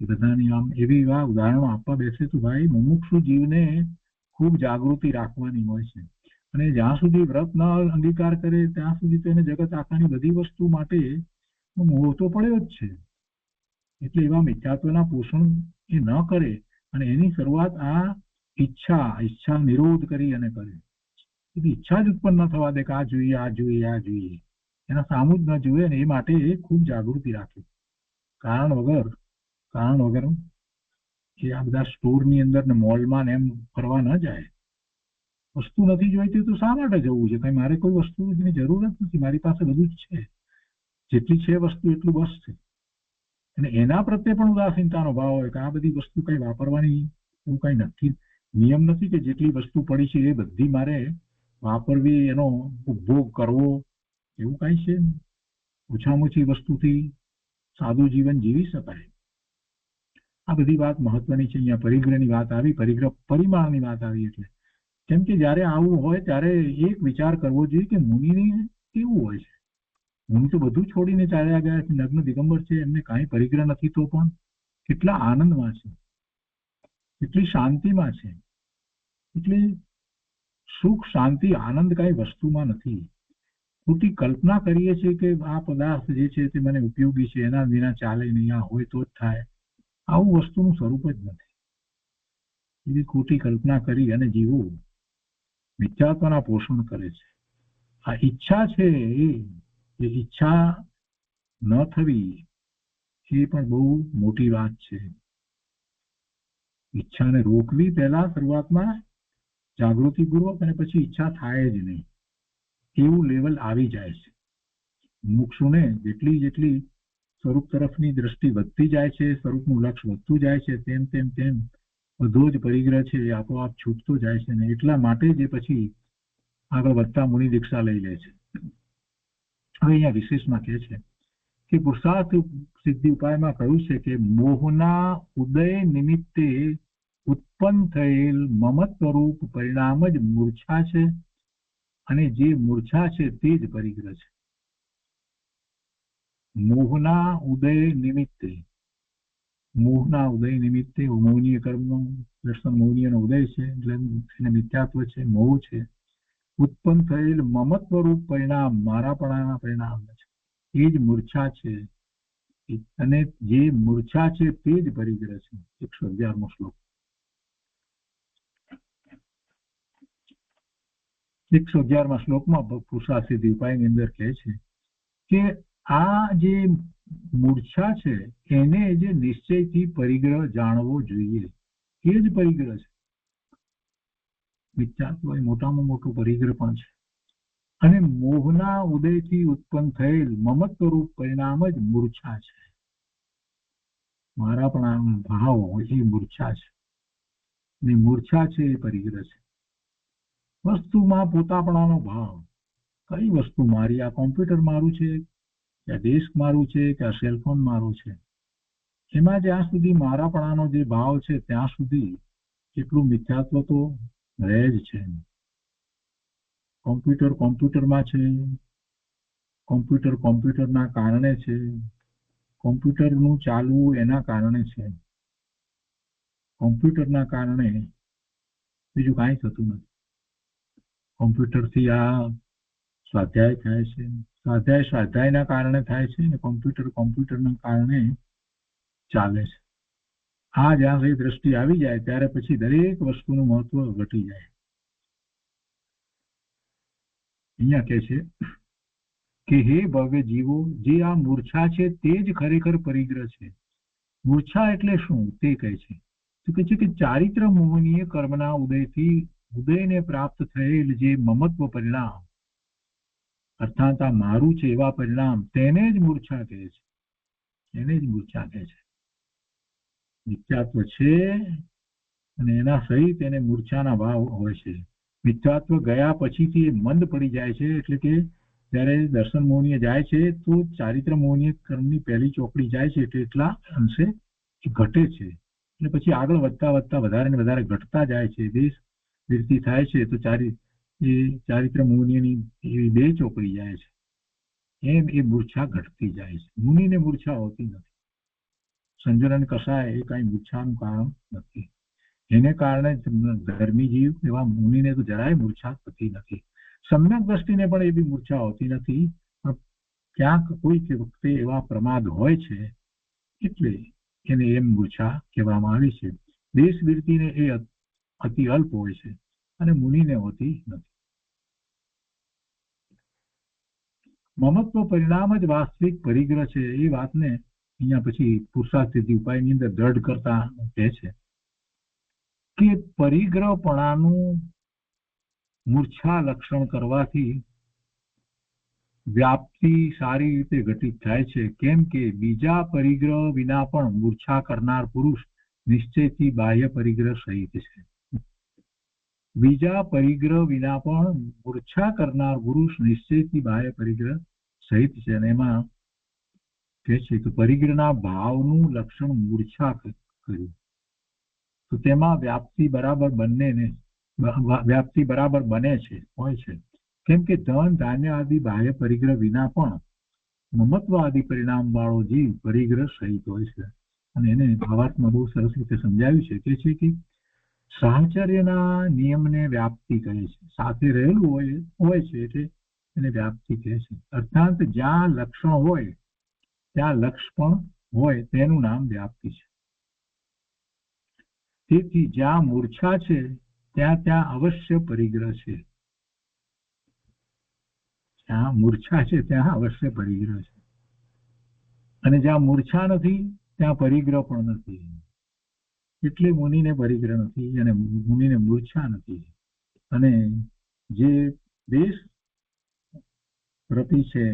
એ બધાની. આમ એવી એવા ઉદાહરણો આપવા બેસે તો ભાઈ મુમુક્ષુ જીવને ખૂબ જાગૃતિ રાખવાની હોય છે. અને જ્યાં સુધી વ્રત ન અંગીકાર કરે ત્યાં સુધી તો એને જગત આખાની બધી વસ્તુ માટે મોહ તો પડ્યો જ છે. એટલે એવા મિથ્યાત્વના પોષણ એ ન કરે અને એની શરૂઆત આ ઈચ્છા નિરોધ કરી અને કરે. ઈચ્છા જ ઉત્પન્ન ન થવા દે કે આ જોઈએ આ જોઈએ આ જોઈએ, એના સામું જ ન જોઈએ. અને એ માટે એ ખૂબ જાગૃતિ રાખે. કારણ વગર એ આ બધા સ્ટોરની અંદર ને મોલમાં એમ ફરવા ન જાય. વસ્તુ નથી જોઈતી તો શા માટે જવું છે? કઈ મારે કોઈ વસ્તુની જરૂર જ નથી, મારી પાસે બધું જ છે, જેટલી છે વસ્તુ એટલું બસ છે. અને એના પ્રત્યે પણ ઉદાસીનતાનો ભાવ હોય કે આ બધી વસ્તુ કઈ વાપરવાની એવું કઈ નક્કી નિયમ નથી કે જેટલી વસ્તુ પડી છે એ બધી મારે વાપરવી, એનો ઉપભોગ કરવો, એવું કઈ છે. ઓછામાં ઓછી વસ્તુથી સાદું જીવન જીવી શકાય. આ બધી વાત મહત્વની છે. અહીંયા પરિગ્રહની વાત આવી, પરિગ્રહ પરિમાણની વાત આવી. એટલે કેમ કે જયારે આવું હોય ત્યારે એક વિચાર કરવો જોઈએ કે મુનિને કેવું હોય છે. મુનિ તો બધું છોડીને ચાલ્યા ગયા છે, નગ્ન દિગંબર છે, એમને કાંઈ પરિગ્રહ નથી, તો પણ કેટલા આનંદમાં છે, કેટલી શાંતિમાં છે. એટલે સુખ શાંતિ આનંદ કઈ વસ્તુમાં નથી. ખોટી કલ્પના કરીએ છીએ કે આ પદાર્થ જે છે તે મને ઉપયોગી છે, એના વિના ચાલે નહીં, આ હોય તો જ થાય. આવું વસ્તુનું સ્વરૂપ જ નથી. એવી ખોટી કલ્પના કરી અને જીવવું મિથ્યાત્વના પોષણ કરે છે. આ ઈચ્છા છે એ ઈચ્છા ન થવી એ પણ બહુ મોટી વાત છે. ઈચ્છાને રોકવી પહેલા શરૂઆતમાં જાગૃતિપૂર્વક, અને પછી ઈચ્છા થાય જ નહીં એવું લેવલ આવી જાય છે. મુક્ષુને જેટલી સ્વરૂપ તરફની દ્રષ્ટિ વધતી જાય છે, સ્વરૂપનું લક્ષ્ય વધતું જાય છે, તેમ બધો જ પરિગ્રહ છે એ આપોઆપ છૂટતો જાય છે. ને એટલા માટે જ પછી આગળ વધતા મુનિ દીક્ષા લઈ લે છે. હવે અહીંયા વિશેષમાં કહે છે કે પુરુષાર્થ સિદ્ધિ ઉપાયમાં કહ્યું છે કે મોહના ઉદય નિમિત્તે ઉત્પન્ન થયેલ મમત્વરૂપ પરિણામ જ મૂર્છા છે, અને જે મૂર્છા છે તે જ પરિગ્રહ છે. મોહના ઉદય નિમિત્તે મૌનીય કર્મનો દર્શન, મૌનીયનો ઉદય છે એટલે એને મિથ્યાત્વ છે, મોહ છે. ઉત્પન્ન થયેલ મમત્વરૂપ પરિણામ, મારાપણાના પરિણામ છે, એ જ મૂર્છા છે. અને જે મૂર્છા છે તે જ પરિગ્રહ છે. 111મો શ્લોક. 111મા શ્લોકમાં પુરુષાર્થ સિદ્ધિ ઉપાયની અંદર કહે છે કે આ જે મૂર્છા છે એને જે નિશ્ચયથી પરિગ્રહ જાણવો જોઈએ, એ જ પરિગ્રહ છે. મિથ્યાત્વ એ મોટામાં મોટું પરિગ્રહ પણ છે. અને મોહના ઉદયથી ઉત્પન્ન થયેલ મમત્વરૂપ પરિણામ જ મૂર્છા છે. મારાપણાનો ભાવ એ મૂર્છા છે, અને મૂર્છા છે એ પરિગ્રહ છે. વસ્તુમાં પોતાપણાનો ભાવ, કઈ વસ્તુ મારી, આ કોમ્પ્યુટર મારું છે કે આ ડેસ્ક મારું છે કે આ સેલફોન મારું છે, એમાં જ્યાં સુધી મારાપણાનો જે ભાવ છે ત્યાં સુધી એટલું મિથ્યાત્વ તો રહે જ છે. કોમ્પ્યુટરમાં છે, કોમ્પ્યુટરના કારણે છે, કોમ્પ્યુટરનું ચાલવું એના કારણે છે. કોમ્પ્યુટરના કારણે બીજું કાંઈ થતું નથી. કોમ્પ્યુટરથી આ સ્વાધ્યાય થાય છે, સ્વાધ્યાયના કારણે થાય છે, ને કોમ્પ્યુટરના કારણે ચાલે છે. આ જ્યાં સુધી દ્રષ્ટિ આવી જાય ત્યારે પછી દરેક વસ્તુનું મહત્વ ઘટી જાય. અહીંયા કહે છે કે હે ભવ્ય જીવો, જે આ મૂર્છા છે તે જ ખરેખર પરિગ્રહ છે. મૂર્છા એટલે શું તે કહે છે. તો કહે છે કે ચારિત્ર મોહનીય કર્મના ઉદયને પ્રાપ્ત થયેલ જે મમત્વ પરિણામ, અર્થાત આ મારું છે એવા પરિણામ, તેને જ મૂર્છા કહે છે. એને જ મૂર્છા કહે છે. મિથ્યાત્વ છે અને એના સહિત એને મૂર્છાના ભાવ હોય છે. મિથ્યાત્વ ગયા પછીથી એ મંદ પડી જાય છે, એટલે કે જયારે દર્શન મોહનીય જાય છે તો ચારિત્ર મોહનીય કર્મની પહેલી ચોકડી જાય છે એટલે એટલા અંશે ઘટે છે, એટલે પછી આગળ વધતા વધતા વધારે ને વધારે ઘટતા જાય છે. દેશ વૃત્તિ થાય છે તો ચારિત્ર મોહનીયની એવી બે ચોકડી જાય છે, એમ એ મૂર્છા ઘટતી જાય છે. મુનિને મૂર્છા હોતી નથી. સંજોન કસાય એ કઈ મૂર્છાનું કારણ નથી. એને કારણે ધર્મી જીવ એવા મુનિને તો જરાય મૂર્છા થતી નથી. સમ્યક દ્રષ્ટિને પણ એવી મૂર્છા હોતી નથી, પણ ક્યાંક કોઈક વખતે એવા પ્રમાદ હોય છે એટલે એને એમ મૂર્છા કહેવામાં આવી છે. દેશ વૃત્તિને એ અતિ અલ્પ હોય છે અને મુનિને હોતી નથી. મમત્વ પરિણામ જ વાસ્તવિક પરિગ્રહ છે. એ વાતને અહીંયા પછી પુરુષાર્થ સિદ્ધિ ઉપાયની અંદર દ્રઢ કરતા કહે છે કે પરિગ્રહપણાનું મૂર્છા લક્ષણ કરવાથી વ્યાપ્તિ સારી રીતે ઘટિત થાય છે. કેમ કે બીજા પરિગ્રહ વિના પણ મૂર્છા કરનાર પુરુષ નિશ્ચયથી બાહ્ય પરિગ્રહ સહિત છે. બીજા પરિગ્રહ વિના પણ મૂર્છા કરનાર પુરુષ નિશ્ચયથી બાહ્ય પરિગ્રહ સહિત છે. અને એમાં કહે છે કે પરિગ્રહના ભાવનું લક્ષણ મૂર્છા કર્યું તો તેમાં વ્યાપ્તિ બરાબર બને છે હોય છે. કેમ કે ધન ધાન્ય આદિ બાહ્ય પરિગ્રહ વિના પણ મમત્વ આદિ પરિણામ વાળો જીવ પરિગ્રહ સહિત હોય છે. અને એને ભાવાર્થમાં બહુ સરસ રીતે સમજાવ્યું છે. કે છે કે સાહચર્યના નિયમને વ્યાપ્તિ કહે છે. સાથે રહેલું હોય છે એટલે એને વ્યાપ્તિ કહે છે. અર્થાત જ્યાં લક્ષણ હોય ત્યાં લક્ષ પણ હોય તેનું નામ વ્યાપ્તિ છે. તેથી જ્યાં મૂર્છા છે ત્યાં અવશ્ય પરિગ્રહ છે. જ્યાં મૂર્છા છે ત્યાં અવશ્ય પરિગ્રહ છે, અને જ્યાં મૂર્છા નથી ત્યાં પરિગ્રહ પણ નથી. એટલે મુનિને પરિગ્રહ નથી અને મુનિને મૂર્છા નથી. અને જે દેશ વ્રતિ છે,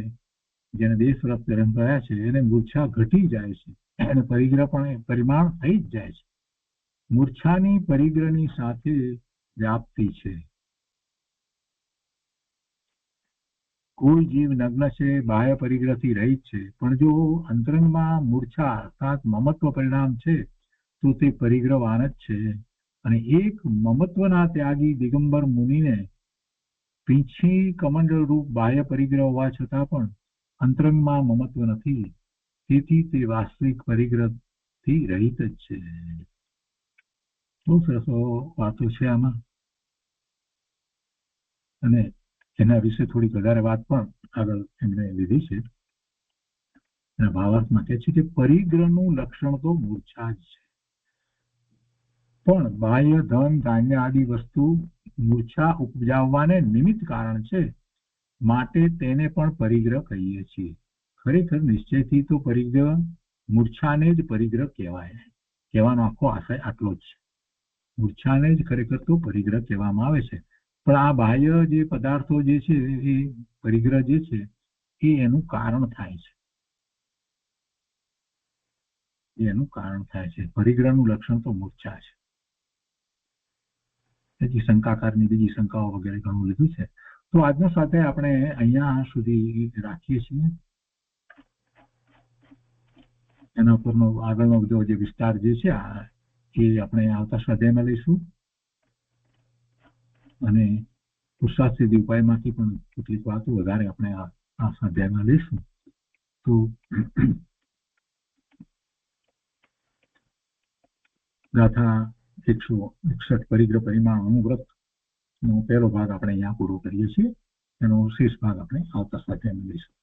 જેને દેશ વ્રત રહ્યા છે એને મૂર્છા ઘટી જાય છે અને પરિગ્રહ પણ પરિમાણ થઈ જ જાય છે. મૂર્છાની પરિગ્રહની સાથે વ્યાપ્તિ છે. કોઈ જીવ નગ્ન છે, બાહ્ય પરિગ્રહથી રહિત છે, પણ જો અંતરંગમાં મૂર્છા અર્થાત મમત્વ પરિણામ છે તો તે પરિગ્રહવાન જ છે. અને એક મમત્વના ત્યાગી દિગંબર મુનિને પીંછી કમંડળ રૂપ બાહ્ય પરિગ્રહ હોવા છતાં પણ અંતરંગમાં મમત્વ નથી, તેથી તે વાસ્તવિક પરિગ્રહથી રહિત જ છે. બહુ સરસ વાતો છે આમાં, અને એના વિશે થોડીક વધારે વાત પણ આગળ એમણે લીધી છે. એના ભાવાર્થમાં કહે છે કે પરિગ્રહનું લક્ષણ તો મૂર્છા જ છે, પણ બાહ્ય ધન ધાન્ય આદિ વસ્તુ મૂર્છા ઉપજાવવાને નિમિત્ત કારણ છે, માટે તેને પણ પરિગ્રહ કહીએ છીએ. ખરેખર નિશ્ચયથી તો પરિગ્રહ મૂર્છાને જ પરિગ્રહ કહેવાય. કહેવાનો આખો આશય આટલો જ છે. મૂર્છાને જ ખરેખર તો પરિગ્રહ કહેવામાં આવે છે. પણ આ બાહ્ય જે પદાર્થો જે છે એ પરિગ્રહ જે છે એ એનું કારણ થાય છે. એનું કારણ થાય છે. પરિગ્રહનું લક્ષણ તો મૂર્છા છે. તેથી શંકાકારની બીજી શંકાઓ વગેરે ઘણું લીધું છે. તો આજનો સાથે આપણે અહીંયા સુધી રાખીએ છીએ. એના ઉપરનો આગળનો બધો જે વિસ્તાર જે છે એ આપણે આવતા સ્વાધ્યાયમાં લઈશું. અને પુરુષાર્થ સિદ્ધિ ઉપાયમાંથી પણ કેટલીક વાતો વધારે આપણે આ સ્વાધ્યાયમાં લઈશું. તો ગાથા 161 પરિગ્રહ પરિમાણ અનુવ્રત નો પહેલો ભાગ આપણે અહીંયા પૂરો કરીએ છીએ. એનો શેષ ભાગ આપણે આવતા સ્વાધ્યાયમાં લઈશું.